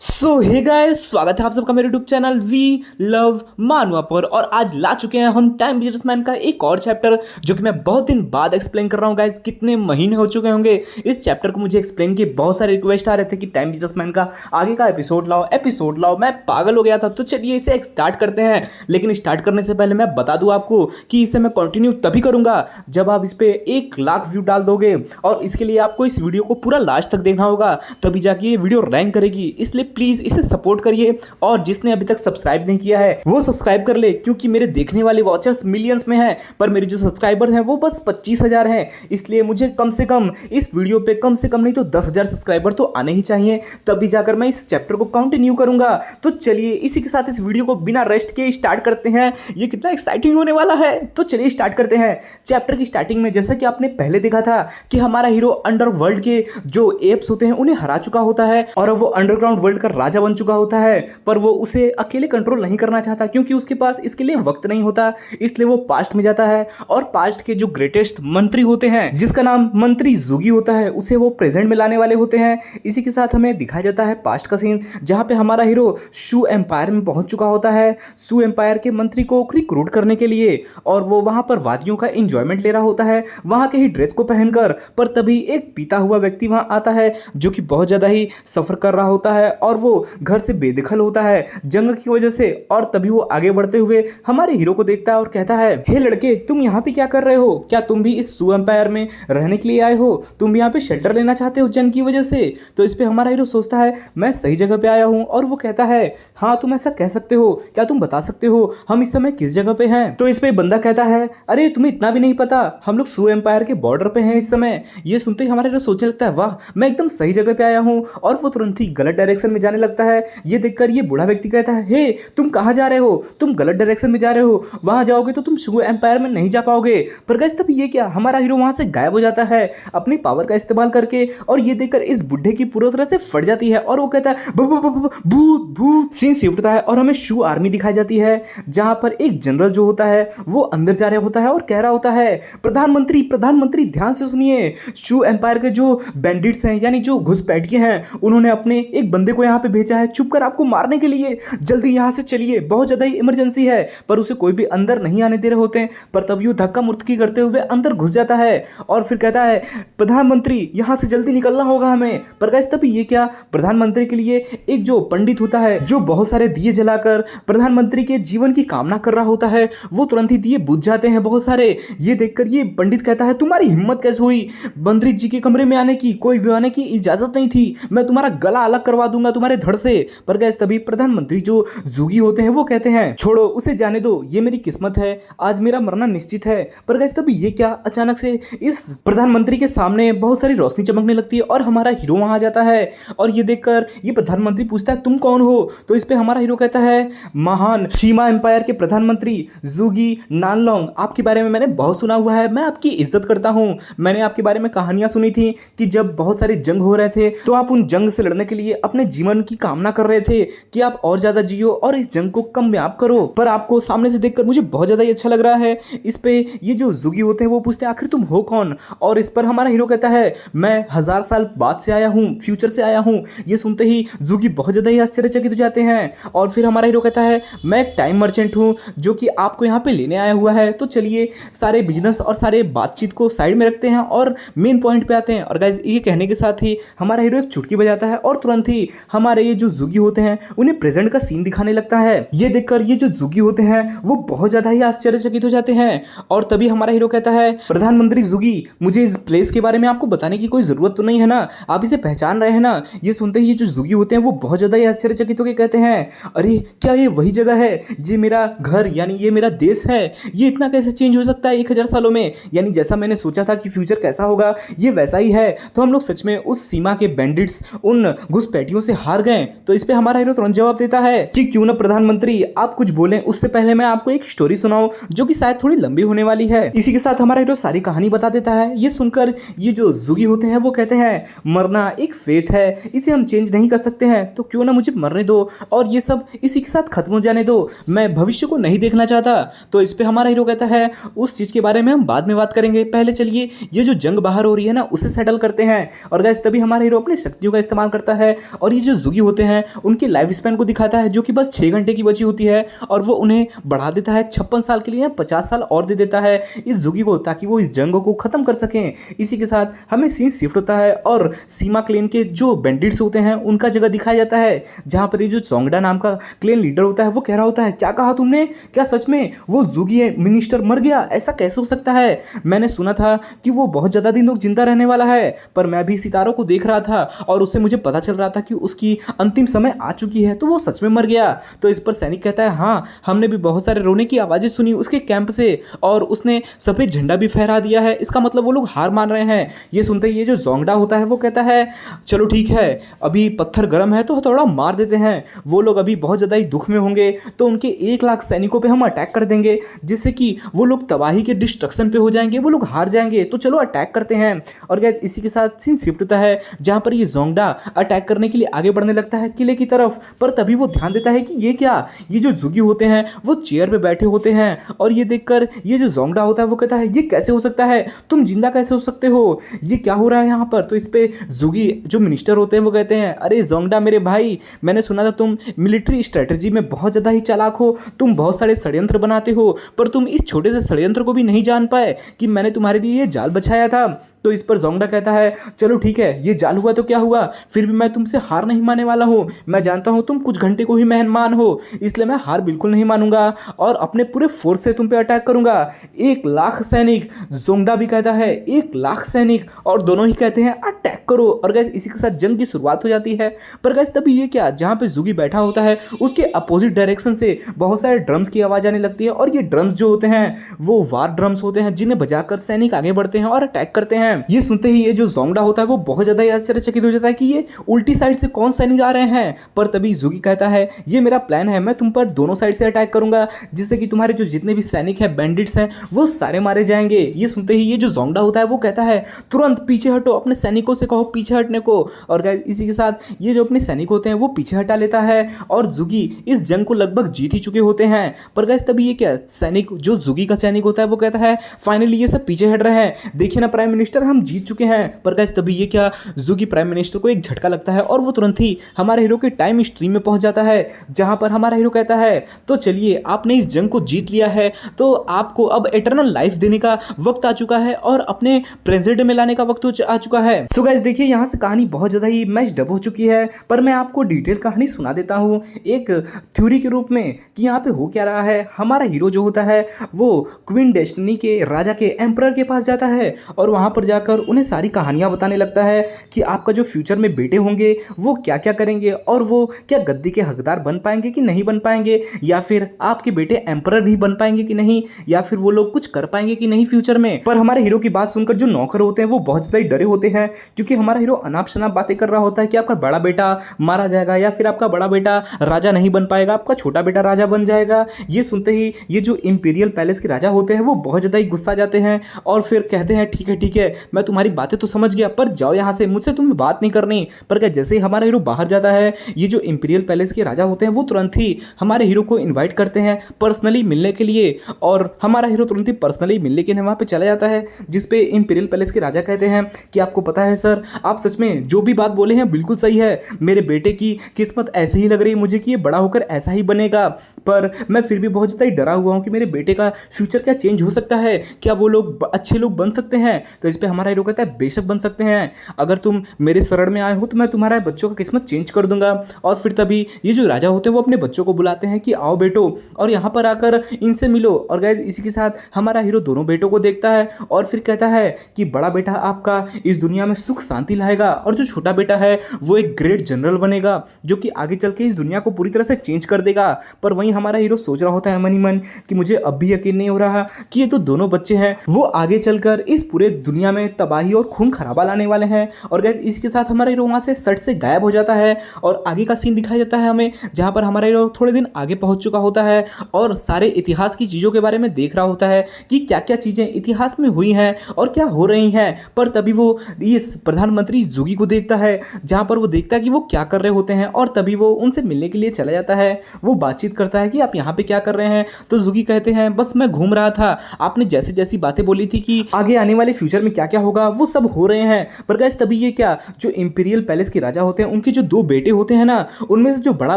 Hey guys, स्वागत है आप सबका मेरे यूट्यूब चैनल वी लव मानुआ पर। और आज ला चुके हैं हम टाइम बिजनेसमैन का एक और चैप्टर, जो कि मैं बहुत दिन बाद एक्सप्लेन कर रहा हूँ। गाइस, कितने महीने हो चुके होंगे इस चैप्टर को मुझे एक्सप्लेन किए। बहुत सारे रिक्वेस्ट आ रहे थे कि टाइम बिजनेसमैन का आगे का एपिसोड लाओ। मैं पागल हो गया था। तो चलिए इसे स्टार्ट करते हैं। लेकिन स्टार्ट करने से पहले मैं बता दूं आपको कि इसे मैं कंटिन्यू तभी करूंगा जब आप इस पे 1 लाख व्यू डाल दोगे। और इसके लिए आपको इस वीडियो को पूरा लास्ट तक देखना होगा, तभी जाके ये वीडियो रैंक करेगी। इसलिए प्लीज इसे सपोर्ट करिए। और जिसने अभी तक सब्सक्राइब नहीं किया है वो सब्सक्राइब कर ले, क्योंकि मेरे देखने वाले वॉचर्स मिलियंस में हैं, पर मेरे जो सब्सक्राइबर हैं वो बस 25,000 हैं। इसलिए मुझे कम से कम इस वीडियो पे कम से कम नहीं तो 10,000 सब्सक्राइबर तो आने ही चाहिए, तभी जाकर मैं इस चैप्टर को कंटिन्यू करूंगा। तो चलिए इसी के साथ इस वीडियो को बिना रेस्ट के स्टार्ट करते हैं। ये कितना एक्साइटिंग होने वाला है। तो चलिए स्टार्ट करते हैं। चैप्टर की स्टार्टिंग में जैसा कि आपने पहले देखा था कि हमारा हीरो अंडरवर्ल्ड के जो एप्स होते हैं उन्हें हरा चुका होता है, और अब वो अंडरग्राउंड वर्ल्ड का राजा बन चुका होता है। पर वो उसे अकेले कंट्रोल नहीं करना चाहता, क्योंकि उसके पास इसके लिए वक्त नहीं होता। इसलिए वो पास्ट में जाता है, और पास्ट के जो ग्रेटेस्ट मंत्री होते हैं, जिसका नाम मंत्री जुगी होता है, उसे वो प्रेजेंट में लाने वाले होते हैं। इसी के साथ हमें दिखाया जाता है पास्ट का सीन, जहां पे हमारा हीरो शू एम्पायर में पहुंच चुका होता है, शू एम्पायर के मंत्री को रिक्रूट करने के लिए। और वो वहां पर वादियों का एंजॉयमेंट ले रहा होता है, वहां के ही ड्रेस को पहनकर। पर तभी एक पीता हुआ व्यक्ति वहां आता है, जो कि बहुत ज्यादा ही सफर कर रहा होता है, और वो घर से बेदखल होता है जंग की वजह से। और तभी वो आगे बढ़ते हुए हमारे हीरो को देखता है और कहता है, हे लड़के, तुम यहाँ पे क्या कर रहे हो? क्या तुम भी इस शू एम्पायर में रहने के लिए आए हो? तुम भी यहाँ पे शेल्टर लेना चाहते हो जंग की वजह से? तो इस पे हमारा हीरो सोचता है, मैं सही जगह पे आया हूँ। और वो कहता है, हाँ तुम ऐसा कह सकते हो। क्या तुम बता सकते हो हम इस समय किस जगह पे हैं? तो इस पे बंदा कहता है, अरे तुम्हें इतना भी नहीं पता, हम लोग शू एम्पायर के बॉर्डर पे हैं इस समय। ये सुनते ही हमारा हीरो सोचने लगता है, वाह मैं एकदम सही जगह पे आया हूँ। और वो तुरंत ही गलत डायरेक्शन में जाने लगता है। ये देखकर ये बूढ़ा व्यक्ति कहता है, हे तुम कहाँ जा रहे हो? तुम गलत डायरेक्शन में जा रहे हो, वहां जाओगे तो तुम शू एम्पायर में नहीं जा पाओगे। पर गाइस तभी ये क्या, हमारा हीरो वहां से गायब हो जाता है अपनी पावर का इस्तेमाल करके। और ये देखकर इस बुढ़े की पूरी तरह से फट जाती है, और वो कहता है, भूत भूत। सीन शिफ्ट है और हमें शू आर्मी दिखाई जाती है, जहां पर एक जनरल जो होता है वो अंदर जा रहा होता है और कह रहा होता है, प्रधानमंत्री प्रधानमंत्री ध्यान से सुनिए, शू एम्पायर के जो बैंडिट्स हैं, यानी जो घुसपैठिए हैं, उन्होंने अपने एक बंदे को यहाँ पे भेजा है छुपकर आपको मारने के लिए। जल्दी यहाँ से चलिए, बहुत ज्यादा ही इमरजेंसी है। पर उसे कोई भी अंदर नहीं आने दे रहे होते हैं। पर तभी वो धक्का मुक्की करते हुए अंदर घुस जाता है, और फिर कहता है, प्रधानमंत्री यहाँ से जल्दी निकलना होगा हमें। पर गाइस तभी ये क्या, प्रधानमंत्री के लिए एक जो पंडित होता है, जो बहुत सारे दिए जलाकर प्रधानमंत्री के जीवन की कामना कर रहा होता है, वो तुरंत ही दिए बुझ जाते हैं बहुत सारे। ये देखकर ये पंडित कहता है, तुम्हारी हिम्मत कैसे हुई मंत्री जी के कमरे में आने की? कोई भी आने की इजाजत नहीं थी, मैं तुम्हारा गला अलग करवा दूंगा तुम्हारे धड़ से। पर गाइस तभी प्रधानमंत्री जो जुगी होते हैं वो कहते हैं, छोड़ो उसे जाने दो, ये मेरी किस्मत है, आज मेरा मरना निश्चित है। पर गाइस तभी ये क्या, अचानक से इस प्रधानमंत्री के सामने बहुत सारी रोशनी चमकने लगती है, और हमारा हीरो वहां आ जाता है। और ये देखकर ये प्रधानमंत्री पूछता है, तुम कौन हो? तो इस पे हमारा हीरो कहता है, महान सीमा एम्पायर के प्रधानमंत्री जुगी नानलोंग, आपके बारे में मैंने बहुत सुना हुआ है, मैं आपकी इज्जत करता हूं। मैंने आपके बारे में कहानियां सुनी थी कि जब बहुत सारे जंग हो रहे थे तो आप उन जंग से लड़ने के लिए अपने जीवन की कामना कर रहे थे कि आप और ज्यादा जियो और इस जंग को कामयाब करो। पर आपको सामने से देखकर मुझे बहुत ज्यादा ही अच्छा लग रहा है। इस पे ये जो जुगी होते हैं वो पूछते हैं, आखिर तुम हो कौन? और इस पर हमारा हीरो कहता है, मैं 1000 साल बाद से आया हूँ, फ्यूचर से आया हूँ। ये सुनते ही जुगी बहुत ज्यादा ही आश्चर्यचकित हो जाते हैं। और फिर हमारा हीरो कहता है, मैं एक टाइम मर्चेंट हूँ जो कि आपको यहाँ पे लेने आया हुआ है। तो चलिए सारे बिजनेस और सारे बातचीत को साइड में रखते हैं और मेन पॉइंट पे आते हैं। और गाइस ये कहने के साथ ही हमारा हीरो एक चुटकी बजाता है, और तुरंत ही हमारे ये जो जुगी होते हैं उन्हें प्रेजेंट का सीन दिखाने लगता है। ये देखकर ये जो जुगी होते हैं वो बहुत ज्यादा ही आश्चर्यचकित हो जाते हैं। और तभी हमारा हीरो कहता है, प्रधानमंत्री जुगी, मुझे इस प्लेस के बारे में आपको बताने की कोई जरूरत तो नहीं है ना, आप इसे पहचान रहे हैं ना? ये सुनते ही ये जो जुगी होते हैं वो बहुत ज्यादा ही आश्चर्यचकित होकर कहते हैं, अरे क्या ये वही जगह है? ये मेरा घर यानी ये मेरा देश है। ये इतना कैसे चेंज हो सकता है 1000 सालों में? यानी जैसा मैंने सोचा था कि फ्यूचर कैसा होगा ये वैसा ही है। तो हम लोग सच में उस सीमा के बैंडिट्स उन घुसपैठियों से हार गए। तो इस पे हमारा हीरो तुरंत जवाब देता है कि क्यों ना प्रधानमंत्री आप कुछ बोलें, उससे पहले मैं आपको एक स्टोरी सुनाऊं जो कि शायद थोड़ी लंबी होने वाली है। इसी के साथ हमारा हीरो सारी कहानी बता देता है। ये सुनकर ये जो जुगी होते हैं वो कहते हैं, मरना एक फेथ है, इसे हम चेंज नहीं कर सकते हैं, तो क्यों ना मुझे मरने दो और ये सब इसी के साथ खत्म हो जाने दो, मैं भविष्य को नहीं देखना चाहता। तो इस पे हमारा हीरो कहता है, उस चीज के बारे में हम बाद में बात करेंगे, पहले चलिए ये जो जंग बाहर हो रही है ना उसे सेटल करते हैं। और गाइस तभी हमारा हीरो अपनी शक्तियों का इस्तेमाल करता है और ये जो जुगी होते हैं उनकी लाइफ स्पैन को दिखाता है, जो कि बस 6 घंटे की बची होती है, और वो उन्हें बढ़ा देता है 56 साल के लिए या 50 साल और दे देता है इस जुगी को, ताकि वो इस जंग को खत्म कर सकें। इसी के साथ हमें सीन शिफ्ट होता है और सीमा क्लेन के जो बैंडिट्स होते हैं उनका जगह दिखाया जाता है, जहां पर ये जो जोंगडा नाम का क्लेन लीडर होता है वो कह रहा होता है, क्या कहा तुमने, क्या सच में वो जुगी मिनिस्टर मर गया, ऐसा कैसे हो सकता है, मैंने सुना था कि वो बहुत ज़्यादा दिन तक जिंदा रहने वाला है, पर मैं भी सितारों को देख रहा था और उससे मुझे पता चल रहा था कि उसकी अंतिम समय आ चुकी है, तो वो सच में मर गया। तो इस पर सैनिक कहता है, हाँ हमने भी बहुत सारे रोने की आवाज़ें सुनी उसके कैंप से, और उसने सफ़ेद झंडा भी फहरा दिया है, इसका मतलब वो लोग हार मान रहे हैं। ये सुनते ही ये जो जोंगडा होता है वो कहता है, चलो ठीक है, अभी पत्थर गर्म है तो थोड़ा मार देते हैं, वो लोग अभी बहुत ज़्यादा ही दुख में होंगे, तो उनके 1 लाख सैनिकों पे हम अटैक कर देंगे, जिससे कि वो लोग तबाही के डिस्ट्रक्शन पे हो जाएंगे, वो लोग हार जाएंगे, तो चलो अटैक करते हैं। और गाइस इसी के साथ सीन शिफ्ट होता है जहां पर ये जोंगडा अटैक करने के लिए आगे बढ़ने लगता है किले की तरफ, पर तभी वो ध्यान देता है कि ये क्या, ये जो जुगी होते हैं वो चेयर पे बैठे होते हैं, और ये देखकर ये जो जोंगडा होता है वो कहता है, ये कैसे हो सकता है, तुम जिंदा कैसे हो सकते हो, ये क्या हो रहा है यहाँ पर। तो इस पे जुगी जो मिनिस्टर होते हैं वो कहते हैं, अरे जोंगडा मेरे भाई, मैंने सुना था तुम मिलिट्री स्ट्रेटजी में बहुत ज़्यादा ही चालाक हो, तुम बहुत सारे षड्यंत्र बनाते हो, पर तुम इस छोटे से षड्यंत्र को भी नहीं जान पाए कि मैंने तुम्हारे लिए ये जाल बिछाया था। तो इस पर जोंगडा कहता है, चलो ठीक है, ये जाल हुआ तो क्या हुआ, फिर भी मैं तुमसे हार नहीं मानने वाला हूँ, मैं जानता हूँ तुम कुछ घंटे को ही मेहमान हो, इसलिए मैं हार बिल्कुल नहीं मानूंगा और अपने पूरे फोर्स से तुम पे अटैक करूंगा। 1 लाख सैनिक, जोंगडा भी कहता है 1 लाख सैनिक, और दोनों ही कहते हैं अटैक करो। और गैस इसी के साथ जंग की शुरुआत हो जाती है। पर गैस तभी ये क्या, जहाँ पे जुगी बैठा होता है उसके अपोजिट डायरेक्शन से बहुत सारे ड्रम्स की आवाज़ आने लगती है, और ये ड्रम्स जो होते हैं वो वार ड्रम्स होते हैं, जिन्हें बजाकर सैनिक आगे बढ़ते हैं और अटैक करते हैं। ये सुनते ही ये जो जोंगडा होता है वो बहुत ज़्यादा आश्चर्यचकित हो जाता है कि ये उल्टी साइड से कौन सैनिक आ रहे हैं। पर तभी जुगी कहता है, ये मेरा प्लान है, मैं तुम पर दोनों साइड से अटैक करूंगा, जिससे कि तुम्हारे जो जितने भी सैनिक हैं, बैंडिट्स हैं, वो सारे मारे जाएंगे। ये सुनते ही ये जो जोंगडा होता है वो कहता है, तुरंत पीछे हटो, अपने सैनिकों से कहो पीछे हटने को। और गाइस इसी के साथ ये जो अपने सैनिक होते हैं वो पीछे हटा लेता है, और जुगी इस जंग को लगभग जीत ही चुके होते हैं। पर गाइस तभी ये क्या, सैनिक जो जुगी का सैनिक होता है वो कहता है, फाइनली ये सब पीछे हट रहे हैं, देखिए ना प्राइम मिनिस्टर, हम जीत चुके हैं। पर गाइस तभी ये क्या, जुगी प्राइम मिनिस्टर को एक झटका लगता है और वो तुरंत ही हमारे हीरो के टाइम स्ट्रीम में पहुंच जाता है, जहां पर हमारा हीरो कहता है, तो चलिए आपने इस जंग को जीत लिया है, तो आपको अब एटर्नल लाइफ देने का वक्त आ चुका है और अपने प्रेजेंट में लाने का वक्त आ चुका है। सो गाइस देखिए, यहाँ से कहानी बहुत ज़्यादा ही मैच्ड अप हो चुकी है, पर मैं आपको डिटेल कहानी सुना देता हूँ एक थ्योरी के रूप में कि यहाँ पे हो क्या रहा है। हमारा हीरो जो होता है वो क्वीन डेस्टिनी के राजा के एम्परर के पास जाता है, और वहाँ पर जाकर उन्हें सारी कहानियाँ बताने लगता है कि आपका जो फ्यूचर में बेटे होंगे वो क्या क्या करेंगे, और वो क्या गद्दी के हकदार बन पाएंगे कि नहीं बन पाएंगे, या फिर आपके बेटे एम्परर भी बन पाएंगे कि नहीं, या फिर वो लोग कुछ कर पाएंगे कि नहीं फ्यूचर में। पर हमारे हीरो की बात सुनकर जो नौकर होते हैं वो बहुत ज़्यादा ही डरे होते हैं, क्योंकि हमारा हीरो अनाप शनाप बातें कर रहा होता है कि आपका बड़ा बेटा मारा जाएगा, या फिर आपका बड़ा बेटा राजा नहीं बन पाएगा, आपका छोटा बेटा राजा बन जाएगा। ये सुनते ही ये जो इंपीरियल पैलेस के राजा होते हैं वो बहुत ज़्यादा ही गुस्सा जाते हैं, और फिर कहते हैं, ठीक है मैं तुम्हारी बातें तो समझ गया, पर जाओ यहाँ से, मुझसे तुम्हें बात नहीं करनी। पर क्या, जैसे ही हमारा हीरो बाहर जाता है, ये जो इंपीरियल पैलेस के राजा होते हैं वो तुरंत ही हमारे हीरो को इनवाइट करते हैं पर्सनली मिलने के लिए, और हमारा हीरो तुरंत ही पर्सनली मिलने के लिए वहाँ पे चला जाता है, जिसपे इंपीरियल पैलेस के राजा कहते हैं कि आपको पता है सर, आप सच में जो भी बात बोले हैं बिल्कुल सही है, मेरे बेटे की किस्मत ऐसे ही लग रही है मुझे कि ये बड़ा होकर ऐसा ही बनेगा, पर मैं फिर भी बहुत ज़्यादा ही डरा हुआ हूँ कि मेरे बेटे का फ्यूचर क्या चेंज हो सकता है, क्या वो लोग अच्छे लोग बन सकते हैं। तो इस पर हमारा हीरो कहता है, बेशक बन सकते हैं, अगर तुम मेरे शरण में आए हो तो मैं तुम्हारा बच्चों का किस्मत चेंज कर दूंगा। और फिर तभी ये जो राजा होते हैं वो अपने बच्चों को बुलाते हैं कि आओ बेटो, और यहाँ पर आकर इनसे मिलो। और गाइस इसी के साथ हमारा हीरो दोनों बेटों को देखता है और फिर कहता है कि बड़ा बेटा आपका इस दुनिया में सुख शांति लाएगा, और जो छोटा बेटा है वो एक ग्रेट जनरल बनेगा, जो कि आगे चल के इस दुनिया को पूरी तरह से चेंज कर देगा। पर वहीं हमारा हीरो सोच रहा होता है मन ही मन कि मुझे अब भी यकीन नहीं हो रहा कि ये तो दोनों बच्चे हैं, वो आगे चलकर इस पूरे दुनिया में तबाही और खून खराबा लाने वाले हैं। और गाइस इसके साथ हमारा हीरो वहाँ से सट से गायब हो जाता है, और आगे का सीन दिखाया जाता है हमें, जहाँ पर हमारा हीरो थोड़े दिन आगे पहुँच चुका होता है और सारे इतिहास की चीज़ों के बारे में देख रहा होता है कि क्या क्या चीज़ें इतिहास में हुई हैं और क्या हो रही हैं। पर तभी वो इस प्रधानमंत्री जुगी को देखता है, जहाँ पर वो देखता है कि वो क्या कर रहे होते हैं, और तभी वो उनसे मिलने के लिए चला जाता है। वो बातचीत करता है कि आप यहाँ पे क्या कर रहे हैं। तो जुगी कहते हैं, बस मैं घूम रहा था, आपने जैसी जैसी बातें बोली थी कि आगे आने वाले फ्यूचर में क्या क्या क्या होगा वो सब हो रहे हैं। पर गाइस तभी ये क्या, जो इंपीरियल पैलेस के राजा होते हैं उनके जो दो बेटे होते हैं ना, उनमें से जो बड़ा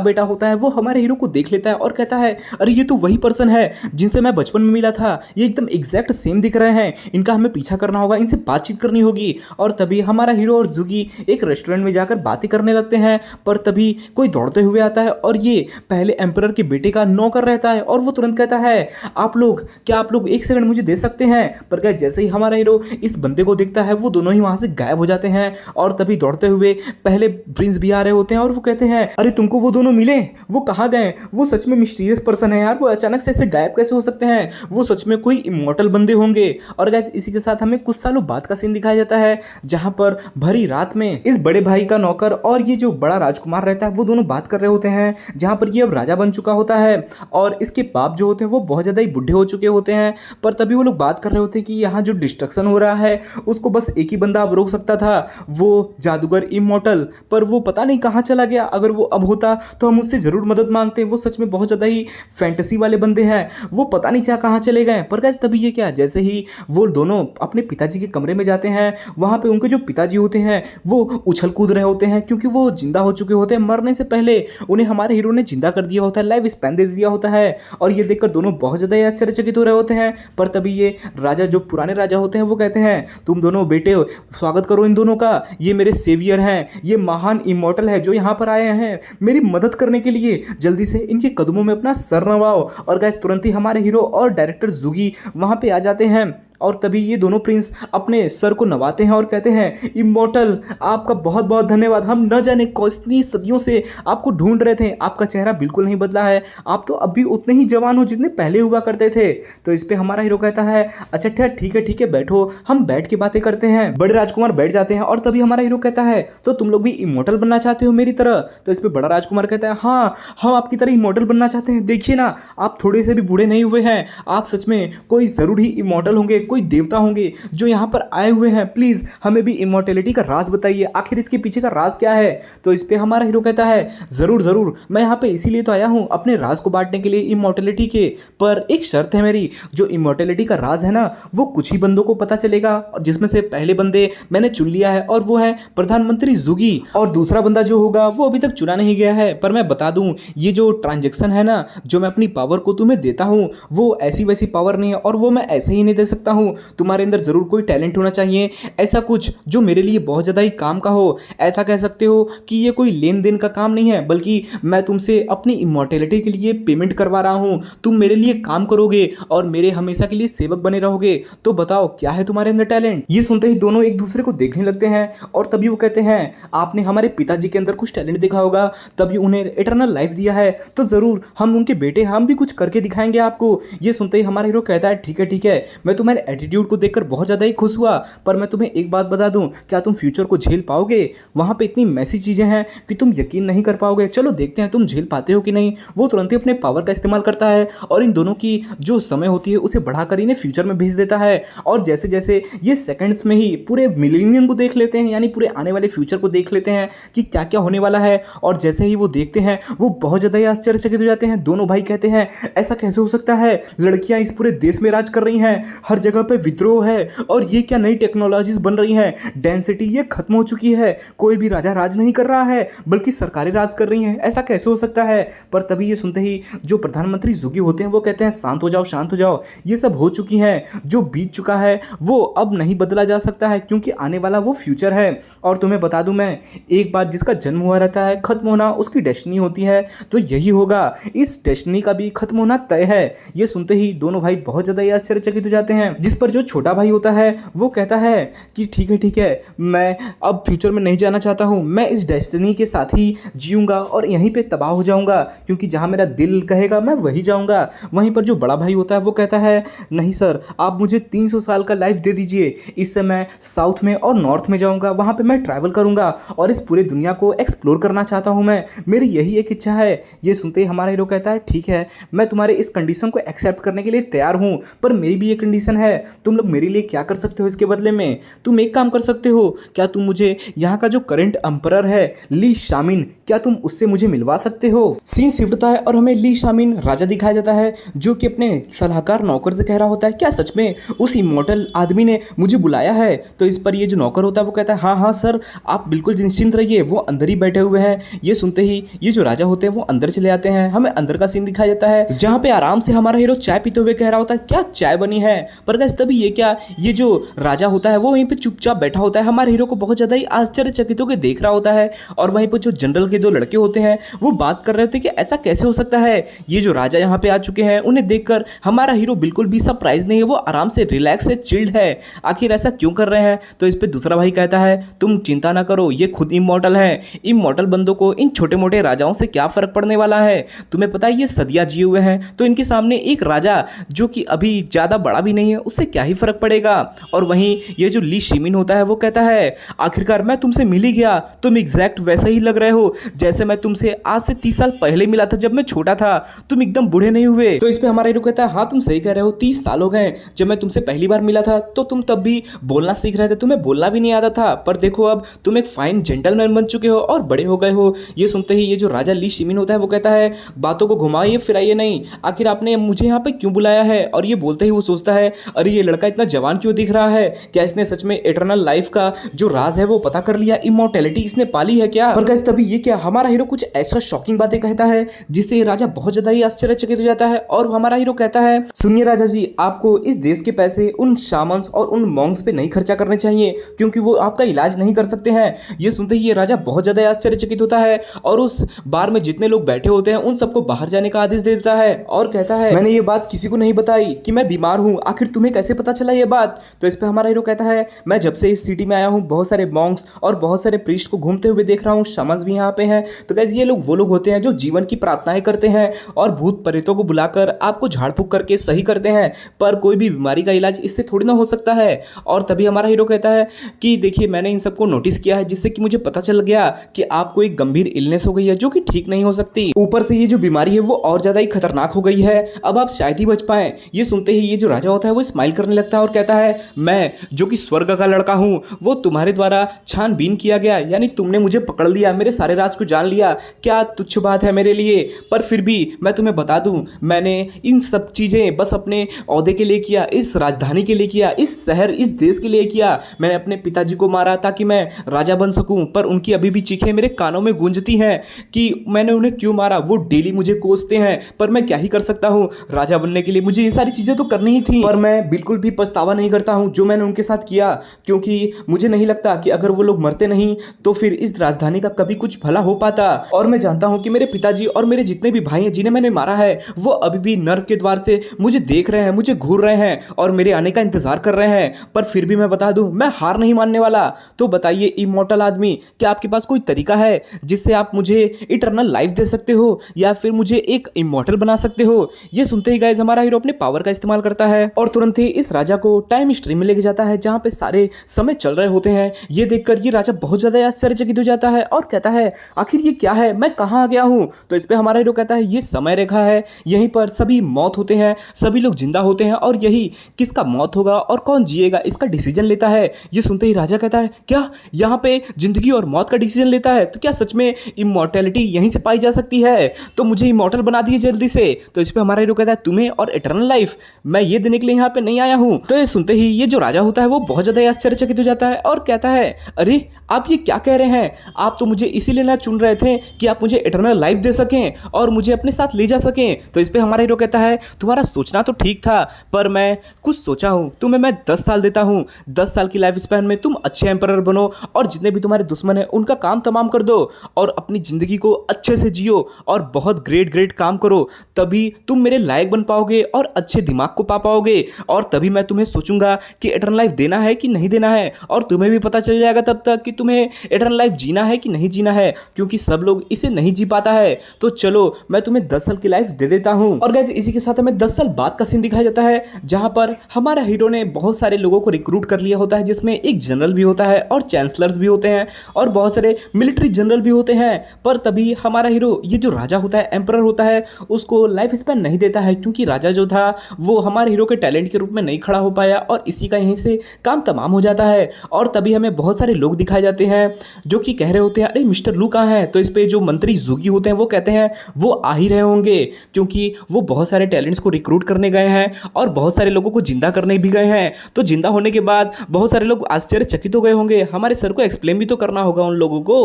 बेटा होता है वो हमारे हीरो को देख लेता है और कहता है अरे ये तो वही पर्सन है जिनसे मैं बचपन में मिला था, ये एकदम एग्जैक्ट सेम दिख रहे हैं, इनका हमें पीछा करना होगा, इनसे बातचीत करनी होगी। और तभी हमारा हीरो और जुगी एक रेस्टोरेंट में जाकर बातें करने लगते हैं। पर तभी कोई दौड़ते हुए आता है और ये पहले एम्परर के बेटे का नौकर रहता है और वो तुरंत कहता है आप लोग एक सेकंड मुझे दे सकते हैं। पर क्या, जैसे ही हमारा हीरो इस बंदे को देखता है वो दोनों ही वहां से गायब हो जाते हैं। और तभी दौड़ते हुए पहले प्रिंस भी आ रहे होते हैं और वो कहते हैं अरे तुमको वो दोनों मिले, वो कहाँ गए, वो सच में मिस्टीरियस पर्सन है यार, वो अचानक से ऐसे गायब कैसे हो सकते हैं, वो सच में कोई इमॉर्टल बंदे होंगे। और गाइस इसी के साथ हमें कुछ सालों बाद का सीन दिखाया जाता है जहां पर भरी रात में इस बड़े भाई का नौकर और ये जो बड़ा राजकुमार रहता है वो दोनों बात कर रहे होते हैं, जहां पर ये अब राजा बन चुका होता है और इसके बाप जो होते हैं वो बहुत ज्यादा ही बुढ़े हो चुके होते हैं। पर तभी वो लोग बात कर रहे होते हैं कि यहाँ जो डिस्ट्रक्शन हो रहा है उसको बस एक ही बंदा अब रोक सकता था, वो जादूगर इमॉर्टल, पर वो पता नहीं कहाँ चला गया। अगर वो अब होता तो हम उससे जरूर मदद मांगते, वो सच में बहुत ज़्यादा ही फैंटेसी वाले बंदे हैं, वो पता नहीं कहाँ चले गए। पर गाइस तभी ये क्या, जैसे ही वो दोनों अपने पिताजी के कमरे में जाते हैं वहाँ पे उनके जो पिताजी होते हैं वो उछल कूद रहे होते हैं क्योंकि वो जिंदा हो चुके होते हैं। मरने से पहले उन्हें हमारे हीरो ने जिंदा कर दिया होता है, लाइफ स्पैन दे दिया होता है। और ये देखकर दोनों बहुत ज़्यादा ही आश्चर्यचकित हो रहे होते हैं। पर तभी ये राजा, जो पुराने राजा होते हैं, वो कहते हैं तुम दोनों बेटे स्वागत करो इन दोनों का, ये मेरे सेवियर हैं, ये महान इमॉर्टल है जो यहाँ पर आए हैं मेरी मदद करने के लिए, जल्दी से इनके कदमों में अपना सर नवाओ। और गाइस तुरंत ही हमारे हीरो और डायरेक्टर जुगी वहाँ पे आ जाते हैं और तभी ये दोनों प्रिंस अपने सर को नवाते हैं और कहते हैं इमॉर्टल आपका बहुत बहुत धन्यवाद, हम न जाने कितनी सदियों से आपको ढूंढ रहे थे, आपका चेहरा बिल्कुल नहीं बदला है, आप तो अभी उतने ही जवान हो जितने पहले हुआ करते थे। तो इस पे हमारा हीरो कहता है अच्छा ठीक है बैठो, हम बैठ के बातें करते हैं। बड़े राजकुमार बैठ जाते हैं और तभी हमारा हीरो कहता है तो तुम लोग भी इमॉर्टल बनना चाहते हो मेरी तरह? तो इस पे बड़ा राजकुमार कहता है हाँ हम आपकी तरह इमॉर्टल बनना चाहते हैं, देखिए ना आप थोड़े से भी बूढ़े नहीं हुए हैं, आप सच में कोई जरूर ही इमॉर्टल होंगे, कोई देवता होंगे जो यहाँ पर आए हुए हैं, प्लीज हमें भी इमॉर्टैलिटी का राज बताइए, आखिर इसके पीछे का राज क्या है? तो इस पे हमारा हीरो कहता है जरूर मैं यहाँ पे इसीलिए तो आया हूँ अपने राज को बांटने के लिए इमॉर्टैलिटी के, पर एक शर्त है मेरी, जो इमॉर्टैलिटी का राज है ना वो कुछ ही बंदों को पता चलेगा, और जिसमें से पहले बंदे मैंने चुन लिया है और वो है प्रधानमंत्री जुगी, और दूसरा बंदा जो होगा वो अभी तक चुना नहीं गया है। पर मैं बता दूं ये जो ट्रांजेक्शन है ना, जो मैं अपनी पावर को तुम्हें देता हूँ वो ऐसी वैसी पावर नहीं है, और वो मैं ऐसे ही नहीं दे सकता हूँ, तुम्हारे अंदर जरूर कोई टैलेंट होना चाहिए, ऐसा कुछ जो मेरे लिए बहुत ज़्यादा ही काम का हो। ऐसा कह सकते हो कि ये कोई लेन देन का काम नहीं है, बल्कि मैं तुमसे अपनी इमॉर्टैलिटी के लिए पेमेंट करवा रहा हूँ, तुम मेरे लिए काम करोगे और मेरे हमेशा के लिए सेवक बने रहोगे, तो बताओ क्या है तुम्हारे अंदर टैलेंट? ये सुनते ही दोनों एक दूसरे को देखने लगते हैं और तभी वो कहते हैं आपने हमारे पिताजी के अंदर कुछ टैलेंट देखा होगा तभी उन्हें इटर्नल लाइफ दिया है, तो जरूर हम उनके बेटे हम भी कुछ करके दिखाएंगे आपको। ये सुनते ही हमारा हीरो कहता है ठीक है मैं तुम्हारे एटीट्यूड को देखकर बहुत ज़्यादा ही खुश हुआ, पर मैं तुम्हें एक बात बता दूं, क्या तुम फ्यूचर को झेल पाओगे? वहाँ पे इतनी मैसी चीज़ें हैं कि तुम यकीन नहीं कर पाओगे, चलो देखते हैं तुम झेल पाते हो कि नहीं। वो तुरंत ही अपने पावर का इस्तेमाल करता है और इन दोनों की जो समय होती है उसे बढ़ाकर इन्हें फ्यूचर में भेज देता है, और जैसे जैसे ये सेकंड्स में ही पूरे मिलेनियम को देख लेते हैं, यानी पूरे आने वाले फ्यूचर को देख लेते हैं कि क्या क्या होने वाला है। और जैसे ही वो देखते हैं वो बहुत ज़्यादा ही आश्चर्यचकित हो जाते हैं। दोनों भाई कहते हैं ऐसा कैसे हो सकता है, लड़कियां इस पूरे देश में राज कर रही हैं, हर जगह पे विद्रोह है, और ये क्या नई टेक्नोलॉजीज बन रही हैं, डेंसिटी ये खत्म हो चुकी है, कोई भी राजा राज नहीं कर रहा है बल्कि सरकारें राज कर रही हैं, ऐसा कैसे हो सकता है? पर तभी ये सुनते ही जो प्रधानमंत्री जुगी होते हैं वो कहते हैं शांत हो जाओ, ये सब हो चुकी हैं, जो बीत चुका है वो अब नहीं बदला जा सकता है क्योंकि आने वाला वो फ्यूचर है। और तुम्हें बता दूं मैं, एक बार जिसका जन्म हुआ रहता है खत्म होना उसकी डेस्टिनी होती है, तो यही होगा, इस डेस्टिनी का भी खत्म होना तय है। ये सुनते ही दोनों भाई बहुत ज़्यादा ही आश्चर्यचकित हो जाते हैं, जिस पर जो छोटा भाई होता है वो कहता है कि ठीक है मैं अब फ्यूचर में नहीं जाना चाहता हूँ, मैं इस डेस्टिनी के साथ ही जीऊँगा और यहीं पे तबाह हो जाऊँगा, क्योंकि जहाँ मेरा दिल कहेगा मैं वही जाऊँगा। वहीं पर जो बड़ा भाई होता है वो कहता है नहीं सर, आप मुझे 300 साल का लाइफ दे दीजिए, इससे मैं साउथ में और नॉर्थ में जाऊँगा, वहाँ पर मैं ट्रैवल करूँगा और इस पूरे दुनिया को एक्सप्लोर करना चाहता हूँ मैं, मेरी यही एक इच्छा है। ये सुनते ही हमारा हीरो कहता है ठीक है मैं तुम्हारे इस कंडीशन को एक्सेप्ट करने के लिए तैयार हूँ, पर मेरी भी एक कंडीशन है, है, तुम लोग मेरे लिए क्या कर सकते हो इसके बदले में? तुम एक काम कर सकते हो, क्या तुम मुझे यहाँ का जो करंट एम्परर है ली शामिन, क्या तुम उससे मुझे मिलवा सकते हो? सीन शिफ्ट होता है और हमें ली शामिन राजा दिखाया जाता है, जो कि अपने सलाहकार नौकर से कह रहा होता है, क्या सच में उस इमॉर्टल आदमी ने मुझे बुलाया है? तो इस पर ये जो नौकर होता है वो कहता है, हाँ हाँ सर, आप बिल्कुल निश्चिंत रहिए, वो अंदर ही बैठे हुए हैं। ये सुनते ही ये जो राजा होते हैं वो अंदर चले आते हैं। हमें अंदर का सीन दिखाया जाता है, जहाँ पे आराम से हमारा हीरो चाय पीते हुए कह रहा होता है, क्या चाय बनी है? पर गाइस तभी ये क्या, ये जो राजा होता है वो वहीं पे चुपचाप बैठा होता है, हमारे हीरो को बहुत ज्यादा ही आश्चर्यचकित होकर देख रहा होता है। और वहीं पर जो जनरल के दो लड़के होते हैं वो बात कर रहे थे कि ऐसा कैसे हो सकता है, ये जो राजा यहाँ पे आ चुके हैं उन्हें देखकर हमारा हीरो बिल्कुल भी सरप्राइज नहीं है, वो आराम से रिलैक्स से चिल्ड है। आखिर ऐसा क्यों कर रहे हैं? तो इस पे दूसरा भाई कहता है, तुम चिंता ना करो, ये खुद इमॉर्टल है, इमॉर्टल बंदों को इन छोटे मोटे राजाओं से क्या फर्क पड़ने वाला है? तुम्हें पता है ये सदियां जिए हुए हैं, तो इनके सामने एक राजा जो कि अभी ज्यादा बड़ा भी नहीं है, उससे क्या ही फर्क पड़ेगा? और वहीं ये जो ली शिमिन होता है वो कहता है, आखिरकार मैं तुमसे मिल ही गया, तुम एग्जैक्ट वैसे ही लग रहे हो जैसे मैं तुमसे आज से 30 साल पहले मिला था जब मैं छोटा था, तुम एकदम बूढ़े नहीं हुए। तो इस पे हमारा हीरो कहता है, हाँ तुम सही कह रहे हो, 30 साल हो गए, जब मैं तुमसे पहली बार मिला था तो तुम तब भी बोलना सीख रहे थे, तुम्हें बोलना भी नहीं आता था, पर देखो अब तुम एक फाइन जेंटलमैन बन चुके हो और बड़े हो गए हो। ये सुनते ही ये जो राजा ली शिमिन होता है वो कहता है, बातों को घुमाइए फिराइए नहीं, आखिर आपने मुझे यहाँ पे क्यों बुलाया है? और ये बोलते ही वो सोचता है, अरे ये लड़का इतना जवान क्यों दिख रहा है, क्या इसने सच में इटर्नल लाइफ का जो राज है वो पता कर लिया, इमॉर्टैलिटी इसने पाली है क्या? पर गाइस तभी ये क्या, हमारा हीरो कुछ ऐसा शॉकिंग बातें कहता है जिससे राजा बहुत ज्यादा ही आश्चर्यचकित हो जाता है। और हमारा हीरो कहता है, सुनिए राजा जी, आपको इस देश के पैसे उन शामन्स और उन मॉन्क्स पे नहीं खर्चा करने चाहिए, क्योंकि वो आपका इलाज नहीं कर सकते हैं। ये सुनते ही ये राजा बहुत ज्यादा आश्चर्यचकित होता है और उस बार में जितने लोग बैठे होते हैं उन सबको बाहर जाने का आदेश दे देता है और कहता है, मैंने ये बात किसी को नहीं बताई कि मैं बीमार हूँ, आखिर तुम्हें कैसे पता चला ये बात? तो इस पे हमारा हीरो कहता है, मैं जब से इस सिटी में आया हूँ बहुत सारे मॉन्क्स और बहुत सारे प्रीस्ट को घूमते हुए देख रहा हूँ, शामन्स भी यहाँ पे हैं। तो गाइस ये लोग वो लोग होते हैं जो जीवन की प्रार्थनाएं करते हैं और भूत प्रेतों को बुलाकर आपको झाड़ फूक करके सही करते हैं, पर कोई भी बीमारी का इलाज इससे थोड़ी ना हो सकता है। और तभी हमारा हीरो कहता है कि देखिए मैंने इन सबको नोटिस किया है, जिससे कि मुझे पता चल गया कि आपको एक गंभीर इलनेस हो गई है जो कि ठीक नहीं हो सकती, ऊपर से ये जो बीमारी है वो और ज्यादा ही खतरनाक हो गई है, अब आप शायद ही बच पाए। ये सुनते ही ये जो राजा होता है वो स्माइल करने लगता है और कहता है, मैं जो कि स्वर्ग का लड़का हूँ, वो तुम्हारे द्वारा छानबीन किया गया, यानी तुमने मुझे पकड़ लिया, मेरे सारे राज को जान लिया, क्या तुच्छ बात है मेरे लिए? पर फिर भी मैं तुम्हें बता दूं, मैंने इन सब चीजें बस अपने ओहदे के लिए किया, इस राजधानी के लिए किया, इस शहर इस देश के लिए किया। मैंने अपने पिताजी को मारा ताकि मैं राजा बन सकूं, पर उनकी अभी भी चीखें मेरे कानों में गूंजती हैं कि मैंने उन्हें क्यों मारा। वो डेली मुझे कोसते हैं, पर मैं क्या ही कर सकता हूं, राजा बनने के लिए मुझे ये सारी चीजें तो करनी ही थी। पर मैं बिल्कुल भी पछतावा नहीं करता हूं जो मैंने उनके साथ किया, क्योंकि मुझे नहीं लगता कि अगर वो लोग मरते नहीं तो फिर इस राजधानी का कभी कुछ भला हो पाता। और मैं जानता हूं कि मेरे पिताजी और मेरे जितने भी भाई हैं जिन्हें मैंने मारा है वो अभी भी नर्क के द्वार से मुझे देख रहे हैं, मुझे घूर रहे हैं और मेरे आने का इंतजार कर रहे हैं। पर फिर भी मैं बता दूं, मैं हार नहीं मानने वाला। तो बताइए इमॉर्टल आदमी, क्या आपके पास कोई तरीका है जिससे आप मुझे इटर्नल लाइफ दे सकते हो या फिर मुझे एक इमॉर्टल बना सकते हो? ये सुनते ही गाइस हमारा हीरो अपने पावर का इस्तेमाल करता है और तुरंत ही इस राजा को टाइम स्ट्रीम में लेके जाता है जहां पे सारे समय चल रहे होते हैं। ये देखकर ये राजा बहुत ज्यादा आश्चर्यचकित हो जाता है और कहता है, आखिर ये क्या है, मैं कहां आ गया हूं? तो इस पे हमारा हीरो कहता है, ये समय रेखा है, यहीं पर सभी मौत होते हैं, सभी लोग जिंदा होते हैं और यही किसका मौत होगा और कौन जिएगा इसका डिसीजन लेता है। ये सुनते ही राजा कहता है, क्या यहाँ पे जिंदगी और मौत का डिसीजन लेता है? तो क्या सच में इमॉर्टैलिटी यहीं से पाई जा सकती है? तो मुझे इमॉर्टल बना दिए जल्दी से। तो इस पे हमारा हीरो कहता है, तुम्हें और इटर्नल लाइफ मैं ये देने के लिए यहाँ पे नहीं आया हूँ। तो ये सुनते ही ये जो राजा होता है वो बहुत ज्यादा आश्चर्यचकित हो जाता है और कहता है, अरे आप ये क्या कह रहे हैं, आप तो मुझे इसीलिए ना चुन रहे थे कि आप मुझे इटर्नल लाइफ दे सकें और मुझे अपने साथ ले जा सकें। तो इस पे हमारा हीरो कहता है, तुम्हारा सोचना तो ठीक था, पर मैं कुछ सोचा हूं, तुम्हें मैं 10 साल देता हूं, 10 साल की लाइफ स्पैन में तुम अच्छे एम्परर बनो और जितने भी तुम्हारे दुश्मन हैं उनका काम तमाम कर दो और अपनी जिंदगी को अच्छे से जियो और बहुत ग्रेट काम करो, तभी तुम मेरे लायक बन पाओगे और अच्छे दिमाग को पा पाओगे और तभी मैं तुम्हें सोचूंगा कि इटर्नल लाइफ देना है कि नहीं देना है और तुम्हें भी पता चल जाएगा तब तक कि तुम्हें इटर्नल लाइफ जीना है कि नहीं जीना है, क्योंकि सब लोग इसे नहीं जी पाता है। तो चलो मैं तुम्हें 10 साल की लाइफ दे देता हूं। और गाइस इसी के साथ हमें 10 साल बाद का सीन दिखाया जाता है जहां पर हमारा हीरो ने बहुत सारे लोगों को रिक्रूट कर लिया होता है, जिसमें एक जनरल भी होता है और चांसलर्स भी होते हैं और बहुत सारे मिलिट्री जनरल भी होते हैं। पर तभी हमारा हीरो ये जो राजा होता है, एम्परर होता है, उसको लाइफ स्पैन नहीं देता है, क्योंकि राजा जो था वो हमारे हीरो के टैलेंट के रूप में नहीं खड़ा हो पाया और इसी का यहीं से काम तमाम हो जाता है। और तभी हमें बहुत सारे लोग दिखाए जाते हैं जो कि कह रहे होते हैं अरे मिस्टर लू कहाँ हैं। तो इस पे जो मंत्री जुगी होते हैं वो कहते हैं वो आ ही रहे होंगे, क्योंकि वो बहुत सारे टैलेंट्स को रिक्रूट करने गए हैं और बहुत सारे लोगों को जिंदा करने भी गए हैं। तो जिंदा होने के बाद बहुत सारे लोग आश्चर्यचकित हो गए होंगे, हमारे सर को एक्सप्लेन भी तो करना होगा उन लोगों को।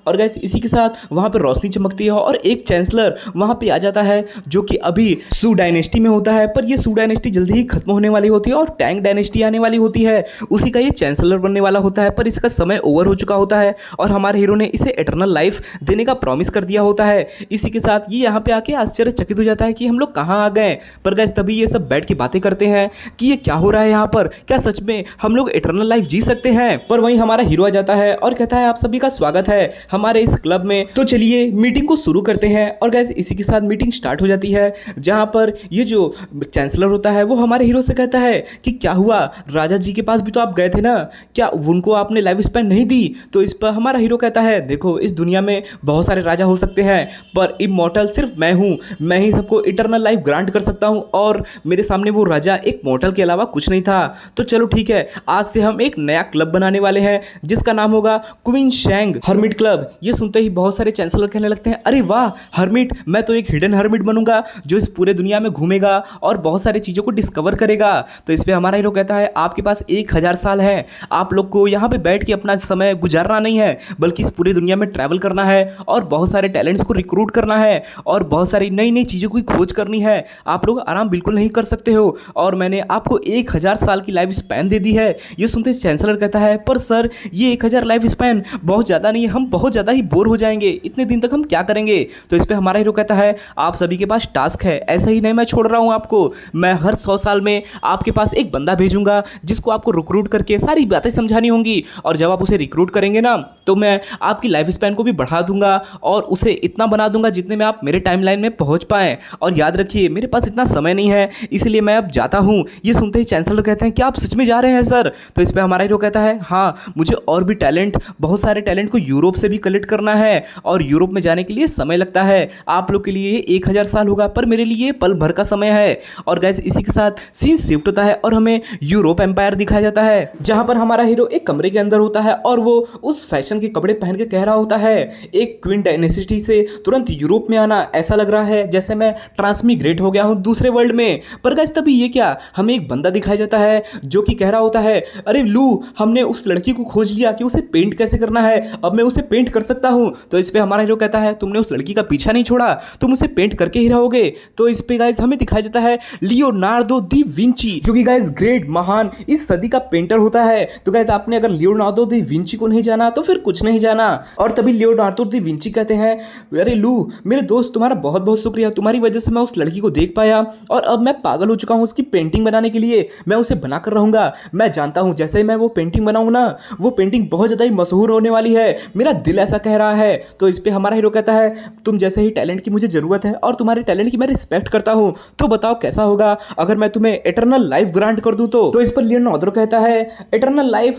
और गाइस इसी के साथ वहां पर रोशनी चमकती है और एक चांसलर वहां पे आ जाता है जो कि अभी सू डायनेस्टी में होता है, पर ये सू डायनेस्टी जल्दी ही खत्म होने वाली होती है और टैंग डायनेस्टी आने वाली होती है। उसी का ये चांसलर बनने वाला होता है, पर इसका समय ओवर हो चुका होता है और हमारे हीरो ने इसे एटर्नल लाइफ देने का प्रॉमिस कर दिया होता है। इसी के साथ ये यहाँ पे आके आश्चर्यचकित हो जाता है कि हम लोग कहाँ आ गए। पर गाइस तभी ये सब बैठ के बातें करते हैं कि ये क्या हो रहा है यहाँ पर, क्या सच में हम लोग एटर्नल लाइफ जी सकते हैं। पर वहीं हमारा हीरो आ जाता है और कहता है आप सभी का स्वागत है हमारे इस क्लब में, तो चलिए मीटिंग को शुरू करते हैं। और गाइस इसी के साथ मीटिंग स्टार्ट हो जाती है, जहां पर ये जो चांसलर होता है वो हमारे हीरो से कहता है कि क्या हुआ, राजा जी के पास भी तो आप गए थे ना, क्या उनको आपने लाइफ स्पैन नहीं दी। तो इस पर हमारा हीरो कहता है देखो इस दुनिया में बहुत सारे राजा हो सकते हैं पर इमॉर्टल सिर्फ मैं हूं, मैं ही सबको इटर्नल लाइफ ग्रांट कर सकता हूं और मेरे सामने वो राजा एक मॉर्टल के अलावा कुछ नहीं था। तो चलो ठीक है, आज से हम एक नया क्लब बनाने वाले हैं जिसका नाम होगा क्वीन शैंग हर्मिट क्लब। ये सुनते ही बहुत सारे चांसलर कहने लगते हैं अरे वाह हर्मिट, मैं तो एक हिडन हर्मिट बनूंगा जो इस पूरे दुनिया में घूमेगा और बहुत सारी चीजों को डिस्कवर करेगा। तो इस पे हमारा हीरो कहता है आपके पास 1000 साल है, आप लोग को यहाँ पे बैठ के अपना समय गुजारना नहीं है बल्कि इस पूरी दुनिया में ट्रैवल करना है और बहुत सारे टैलेंट्स को रिक्रूट करना है और बहुत सारी नई नई चीज़ों की खोज करनी है। आप लोग आराम बिल्कुल नहीं कर सकते हो और मैंने आपको 1000 साल की लाइफ स्पैन दे दी है। ये सुनते चांसलर कहता है पर सर ये 1000 लाइफ स्पैन बहुत ज़्यादा नहीं है, हम बहुत ज़्यादा ही बोर हो जाएंगे, इतने दिन तक हम क्या करेंगे। तो इस पर हमारा हीरो कहता है आप सभी के पास टास्क है, ऐसा ही नहीं मैं छोड़ रहा हूँ आपको, मैं हर 100 साल में आपके पास एक बंदा भेजूंगा जिसको आपको रिक्रूट करके सारी बातें समझानी होंगी और जब आप उसे रिक्रूट करेंगे ना तो मैं आपकी लाइफ स्पैन को भी बढ़ा दूंगा और उसे इतना बना दूंगा जितने में आप मेरे टाइमलाइन में पहुंच पाएं। और याद रखिए मेरे पास इतना समय नहीं है इसलिए मैं अब जाता हूं। ये सुनते ही चांसलर कहते हैं क्या आप सच में जा रहे हैं सर। तो इस पर हमारा हीरो कहता है हाँ मुझे और भी टैलेंट, बहुत सारे टैलेंट को यूरोप से भी कलेक्ट करना है और यूरोप में जाने के लिए समय लगता है, आप लोग के लिए 1000 साल होगा पर मेरे लिए पल भर का समय है। और गाइस इसी के साथ सीन शिफ्ट होता है और हमें यूरोप एम्पायर दिखाया जाता है जहां पर हमारा हीरो एक कमरे के अंदर होता है और वो उस फैशन के कपड़े पहन के कह रहा होता है एक क्वीन डायनेस्टी से तुरंत यूरोप में आना ऐसा लग रहा है जैसे मैं ट्रांसमिग्रेट हो गया हूं दूसरे वर्ल्ड में। पर गाइस तभी ये क्या, हमें एक बंदा दिखाया जाता है जो कि कह रहा होता है अरे लू हमने उस लड़की को खोज लिया कि उसे पेंट कैसे करना है, अब मैं उसे पेंट कर सकता हूं। तो इस पे हमारा हीरो कहता है तुमने उस लड़की का पीछा नहीं छोड़ा, तुम उसे पेंट करके ही रहोगे। तो इस पे गाइस हमें दिखाया जाता है लियोनार्डो दी विंची जो कि गाइस ग्रेट महान इस सदी का पेंटर होता है। तो गाइस आपने अगर लियोनार्डो दी विंची को नहीं जाना तो फिर कुछ नहीं जाना। और तभी लियोनार्डो दी विंची कहते हैं अरे लू मेरे दोस्त तुम्हारा बहुत बहुत शुक्रिया, तुम्हारी वजह से मैं उस लड़की को देख पाया और अब मैं पागल हो चुका हूं उसकी पेंटिंग बनाने के लिए, मैं उसे बनाकर रहूंगा। मैं जानता हूं जैसे ही मैं वो पेंटिंग बनाऊं ना वो पेंटिंग बहुत ज्यादा ही मशहूर होने वाली है, मेरा दिल ऐसा कह रहा है। तो इस पे हमारा हीरो कहता है तुम जैसे ही टैलेंट की मुझे जरूरत है और तुम्हारे टैलेंट की मैं रिस्पेक्ट करता हूं, तो बताओ कैसा होगा अगर मैं तुम्हें एटर्नल लाइफ ग्रांट कर दूं। तो इस पर लियोनार्डो कहता है एटर्नल लाइफ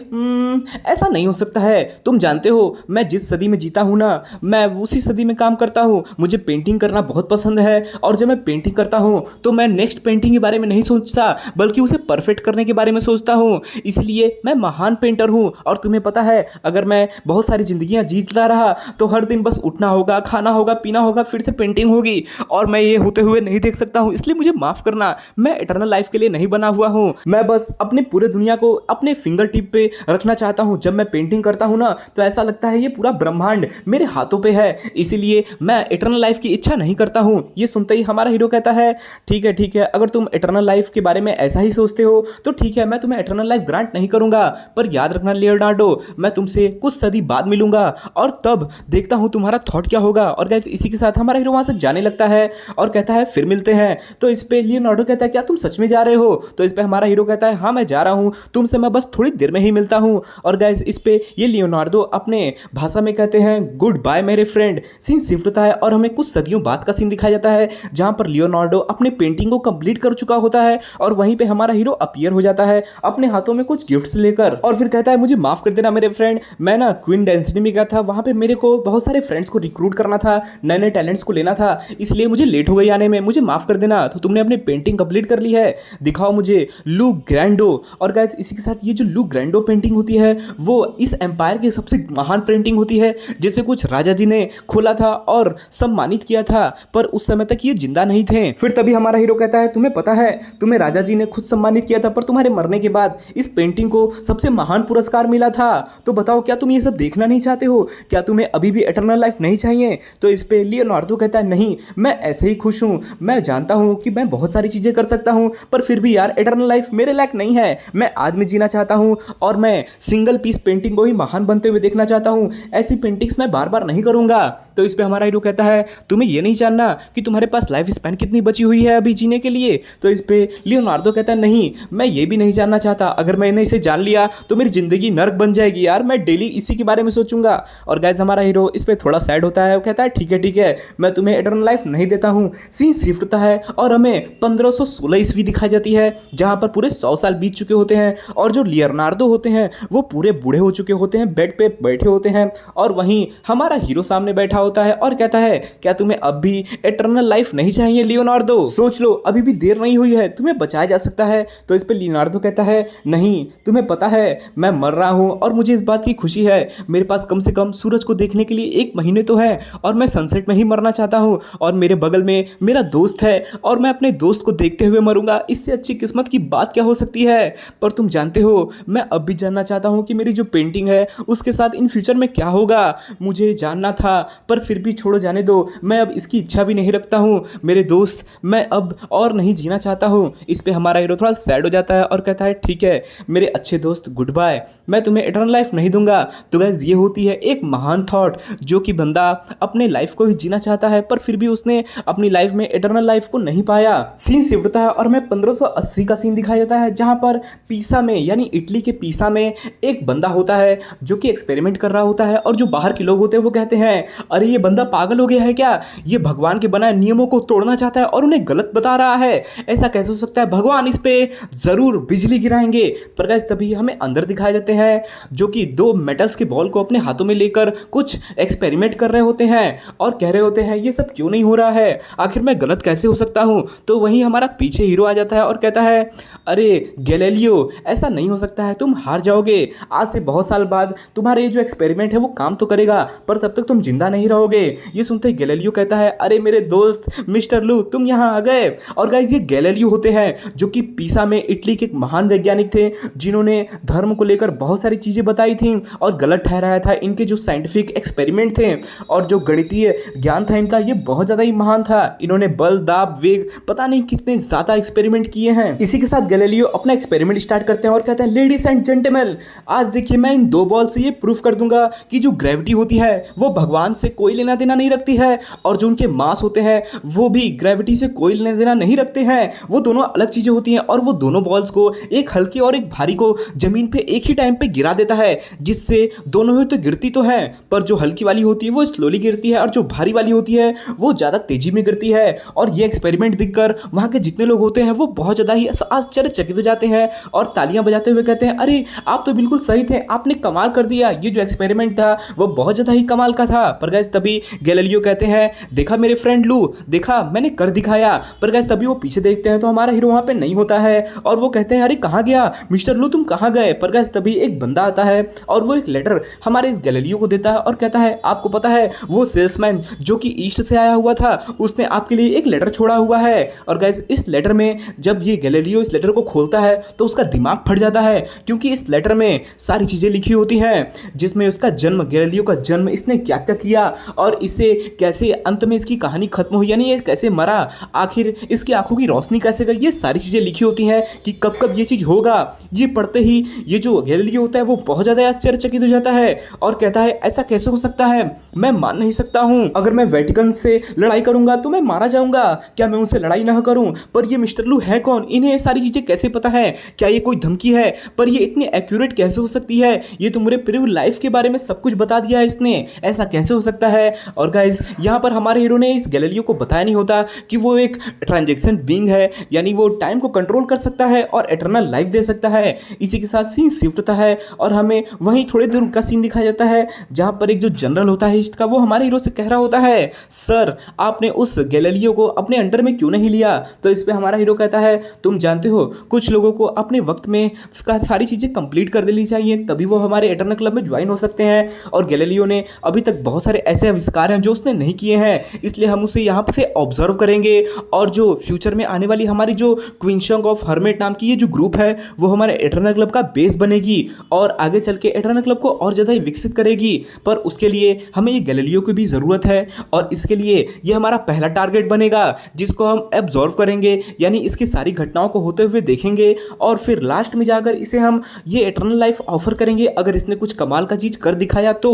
ऐसा नहीं हो सकता है, तुम जानते हो मैं जिस सदी में जीता हूं ना मैं उसी सदी में काम करता हूं, मुझे पेंटिंग करना बहुत पसंद है और जब मैं पेंटिंग करता हूं तो मैं नेक्स्ट पेंटिंग के बारे में नहीं सोचता बल्कि उसे परफेक्ट करने के बारे में सोचता हूं, इसलिए मैं महान पेंटर हूं। और तुम्हें पता है अगर मैं बहुत सारी जिंदगियां जीता रहा तो हर दिन बस उठना होगा, खाना होगा, पीना होगा, फिर से पेंटिंग होगी और मैं ये होते हुए नहीं देख सकता हूं, इसलिए मुझे माफ करना, मैं इटर्नल लाइफ के लिए नहीं बना हुआ हूं, मैं बस अपने पूरे दुनिया को अपने फिंगर टिप पे रखना चाहता हूं। जब मैं पेंटिंग करता हूं ना तो ऐसा लगता है ये पूरा ब्रह्मांड मेरे हाथों पे है, इसीलिए मैं इटर्नल लाइफ की इच्छा नहीं करता हूं। ये सुनते ही हमारा हीरो कहता है ठीक है अगर तुम इटर्नल लाइफ के बारे में ऐसा ही सोचते हो तो ठीक है मैं तुम्हें इटर्नल लाइफ ग्रांट नहीं करूंगा, पर याद रखना लियोनार्डो मैं तुमसे कुछ सदी बाद मिलूंगा और तब देखता हूं तुम्हारा थॉट क्या होगा। और गाइस इसी के साथ हमारा हीरो वहां से जाने लगता है और कहता है फिर मिलते हैं। तो इस पे लियोनार्डो कहता है क्या तुम सच में जा रहे हो। तो इस पे हमारा हीरो कहता है हाँ मैं जा रहा हूं, तुमसे मैं बस थोड़ी देर में ही मिलता हूं। और गाइस इस पे ये लियोनार्डो अपने भाषा में कहते हैं गुड बाय मेरे फ्रेंड। सीन शिफ्ट होता है और हमें कुछ सदियों बाद का सीन दिखाया जाता है जहां पर लियोनार्डो अपने पेंटिंग को कंप्लीट कर चुका होता है और वहीं पे हमारा हीरो अपीयर हो जाता है अपने हाथों में कुछ गिफ्ट्स लेकर और फिर कहता है मुझे माफ कर देना मेरे फ्रेंड, मैं ना क्वीन डेंसिटी में गया था, वहां पे मेरे को बहुत सारे फ्रेंड्स को रिक्रूट करना था, नए नए टैलेंट्स को लेना था, इसलिए मुझे लेट हो गई आने में, मुझे माफ कर देना। तो तुमने अपनी पेंटिंग कंप्लीट कर ली है, दिखाओ मुझे लू ग्रैंडो। और गाइस इसी के साथ ये जो लू ग्रैंडो पेंटिंग होती है वो इस एम्पायर की सबसे महान पेंटिंग होती है जिसे कुछ राजा जी ने खोला था और सम्मानित किया था, पर उस समय तक ये जिंदा नहीं थे। फिर तभी हमारा हीरो कहता है तुम्हें पता है तुम्हें राजा जी ने खुद सम्मानित किया था, पर तुम्हारे मरने के बाद इस पेंटिंग को सबसे महान पुरस्कार मिला था। तो बताओ क्या तुम ये सब देखना नहीं चाहते हो? क्या तुम्हें अभी भी एटर्नल लाइफ नहीं चाहिए? तो इस पे लियोनार्डो कहता है नहीं, मैं ऐसे ही खुश हूं। मैं जानता हूं कि मैं बहुत सारी चीजें कर सकता हूं, पर फिर भी यार एटर्नल लाइफ मेरे लायक नहीं है। मैं आज में जीना चाहता हूं और मैं सिंगल पीस पेंटिंग को ही महान बनते हुए देखना चाहता हूं। ऐसी पेंटिंग्स मैं बार बार नहीं करूंगा। तो इस पे हमारा हीरो कहता है तुम्हें यह नहीं जानना कि तुम्हारे पास लाइफ स्पैन कितनी बची हुई है अभी जीने के लिए? तो इस पे लियोनार्डो कहता है नहीं, मैं ये भी नहीं जानना चाहता। अगर मैंने इसे जान लिया तो मेरी जिंदगी नर्क बन जाएगी यार, मैं डेली इसी के बारे में सोचूंगा। और गाइस हमारा हीरो इस पे थोड़ा सैड होता है। वो कहता है ठीक है, मैं तुम्हें एटर्नल लाइफ नहीं देता हूं। सीन शिफ्ट होता है और हमें 1516 ईस्वी दिखाई जाती है जहां पर पूरे 100 साल बीत चुके होते हैं और जो लियोनार्डो होते हैं वो पूरे बूढ़े हो चुके होते हैं, बेड पे बैठे होते हैं और वहीं हमारा हीरो सामने बैठा होता है और कहता है क्या तुम्हें अब भी एटर्नल लाइफ नहीं चाहिए लियोनार्डो? सोच लो अभी भी देर नहीं हुई है, तुम्हें बचाया जा सकता है। तो इस पे लियोनार्डो कहता है नहीं, तुम्हें पता है मैं मर रहा हूं और मुझे इस बात की खुशी है। मेरे पास कम से कम सूरज को देखने के लिए 1 महीने तो है और मैं सनसेट में ही मरना चाहता हूं और मेरे बगल में मेरा दोस्त है और मैं अपने दोस्त को देखते हुए मरूंगा। इससे अच्छी किस्मत की बात क्या हो सकती है? पर तुम जानते हो मैं अब भी जानना चाहता हूं कि मेरी जो पेंटिंग है उसके साथ इन फ्यूचर में क्या होगा। मुझे जानना था पर फिर भी छोड़ो, जाने दो, मैं अब इसकी इच्छा भी नहीं रखता हूं। मेरे दोस्त मैं अब और नहीं जीना चाहता हूं। इस पे हमारा हीरो थोड़ा सैड हो जाता है और कहता है ठीक है मेरे अच्छे दोस्त, गुड बाय, मैं तुम्हें एटर्नल लाइफ नहीं दूंगा। तो गाइस ये होती है एक महान थॉट जो कि बंदा अपने लाइफ को ही जीना चाहता है पर फिर भी उसने अपनी लाइफ में एटर्नल लाइफ को नहीं पाया। सीन शिफ्ट होता है और हमें 1580 का सीन दिखाया जाता है जहां पर पीसा में यानी इटली के पीसा में एक बंदा होता है जो कि एक्सपेरिमेंट कर रहा होता है और जो बाहर के लोग होते हैं वो कहते हैं अरे ये बंदा पागल हो गया है क्या? ये भगवान के बनाए नियमों को तोड़ना चाहता है और उन्हें गलत बता रहा है। ऐसा कैसे हो सकता है? भगवान इस पे जरूर बिजली गिराएंगे। पर गाइस तभी हमें अंदर दिखाए जाते हैं जो कि 2 मेटल्स के बॉल को अपने हाथों में लेकर कुछ एक्सपेरिमेंट कर रहे होते हैं और कह रहे होते हैं ये सब क्यों नहीं हो रहा है, आखिर मैं गलत कैसे हो सकता हूं? तो वहीं हमारा पीछे हीरो आ जाता है और कहता है अरे गैलीलियो ऐसा नहीं हो सकता है, तुम हार जाओगे। आज से बहुत साल बाद तुम्हारे ये जो एक्सपेरिमेंट है वो काम तो करेगा पर तब तक तुम जिंदा नहीं रहोगे। ये सुनते ही गैलीलियो कहता है अरे मेरे दोस्त मिस्टर लू तुम यहाँ आ गए। और गाइस ये गैलीलियो होते हैं जो कि पीसा में इटली के एक महान वैज्ञानिक थे जिन्होंने धर्म को लेकर बहुत सारी चीजें बताई थी और गलत ठहराया था। इनके जो साइंटिफिक एक्सपेरिमेंट थे और जो गणितीय ज्ञान था इनका ये बहुत ज्यादा ही महान था। इन्होंने बल, दाब, वेग, पता नहीं कितने ज्यादा एक्सपेरिमेंट किए हैं। इसी के साथ गैलीलियो अपना एक्सपेरिमेंट स्टार्ट करते हैं और कहते हैं लेडीज एंड जेंटलमैन आज देखिए मैं इन 2 बॉल से ये प्रूफ कर दूंगा कि जो ग्रेविटी होती है वो भगवान से कोई लेना देना नहीं रखती है और जो उनके मास होते हैं वो भी ग्रेविटी से कोई लेना देना नहीं रखते हैं। वो दोनों अलग चीजें होती हैं और वो दोनों बॉल्स को एक हल्की और एक भारी को जमीन पे एक ही टाइम पे गिरा देता है जिससे दोनों ही तो गिरती तो है पर जो हल्की वाली होती है वो स्लोली गिरती है और जो भारी वाली होती है वो ज्यादा तेजी में गिरती है। और ये एक्सपेरिमेंट देखकर वहां के जितने लोग होते हैं वो बहुत ज्यादा ही आश्चर्यचकित हो जाते हैं और तालियां बजाते हुए कहते हैं अरे आप तो बिल्कुल सही थे, आपने कमाल कर दिया, ये जो एक्सपेरिमेंट था वो बहुत ज्यादा ही कमाल का था। पर गाइस तभी गैलीलियो कहते हैं देखा मेरे फ्रेंड लू, देखा मैंने कर दिखाया। पर गाइस तभी वो पीछे देखते हैं तो हमारा हीरो वहां पे नहीं होता है और वो कहते हैं अरे कहां गया मिस्टर लू, तुम कहां गए? पर गाइस तभी एक बंदा आता है और वो एक लेटर हमारे इस गैलीलियो को देता है और कहता है आपको पता है वो सेल्समैन जो कि ईस्ट से आया हुआ था उसने आपके लिए एक लेटर छोड़ा हुआ है। और गाइस इस लेटर में जब ये गैलीलियो इस लेटर को खोलता है तो उसका दिमाग फट जाता है क्योंकि इस लेटर में सारी चीजें लिखी होती हैं जिसमें उसका जन्म, गैलीलियो का जन्म, इसने क्या क्या किया और इसे कैसे अंत में इसकी कहानी खत्म हुई यानी ये कैसे मरा, आखिर इसकी आंखों की रोशनी कैसे गई, ये सारी चीजें लिखी होती हैं कि कब कब ये चीज होगा। ये पढ़ते ही ये जो गैलीलियो होता है वो बहुत ज्यादा आश्चर्यचकित हो जाता है और कहता है ऐसा कैसे हो सकता है, मैं मान नहीं सकता हूं, अगर मैं वेटिकन से लड़ाई करूंगा तो मैं मारा जाऊंगा, क्या मैं उनसे लड़ाई ना करूं? पर ये मिस्टर लू है कौन, इन्हें ये सारी चीजें कैसे पता है, क्या ये कोई धमकी है? पर ये इतनी एक्यूरेट कैसे हो सकती है, ये तो मेरे पूरे लाइफ के बारे में सब कुछ बता दिया है इसने, ऐसा कैसे हो सकता है? और गाइज यहाँ पर हमारे हीरो ने इस गैलीलियो को बताया नहीं होता कि वो एक ट्रांजैक्शन बीइंग है यानी वो टाइम को कंट्रोल कर सकता है और एटर्नल लाइफ दे सकता है। इसी के साथ सीन शिफ्ट होता है और हमें वहीं थोड़ी दूर का सीन दिखाया जाता है जहां पर एक जो जनरल होता है ईस्ट का वो हमारे हीरो से कह रहा होता है सर आपने उस गैलीलियो को अपने अंडर में क्यों नहीं लिया? तो इस पे हमारा हीरो कहता है है। तुम जानते हो कुछ लोगों को अपने वक्त में सारी चीज़ें कंप्लीट कर देनी चाहिए, तभी वो हमारे इटर्नल क्लब में ज्वाइन हो सकते हैं। और गैलीलियो ने अभी तक बहुत सारे ऐसे आविष्कार हैं जो उसने नहीं किए हैं, इसलिए हम उसे यहाँ से ऑब्जर्व करेंगे। और जो फ्यूचर में आने वाली हमारी जो क्वींसंग ऑफ हर्मेट नाम की ये जो ग्रुप है वो हमारे इटर्नल क्लब का बेस बनेगी और आगे चल के इटर्नल क्लब को और ज़्यादा विकसित करेगी। पर उसके लिए हमें ये गैलीलियो की भी ज़रूरत है और इसके लिए ये हमारा पहला टारगेट बनेगा जिसको हम एब्जॉर्व करेंगे, यानी इसकी सारी घटनाओं को होते हुए देखेंगे और फिर लास्ट में जाकर इसे हम ये इटर्नल लाइफ ऑफर करेंगे अगर इसने कुछ कमाल का चीज़ कर दिखाया तो।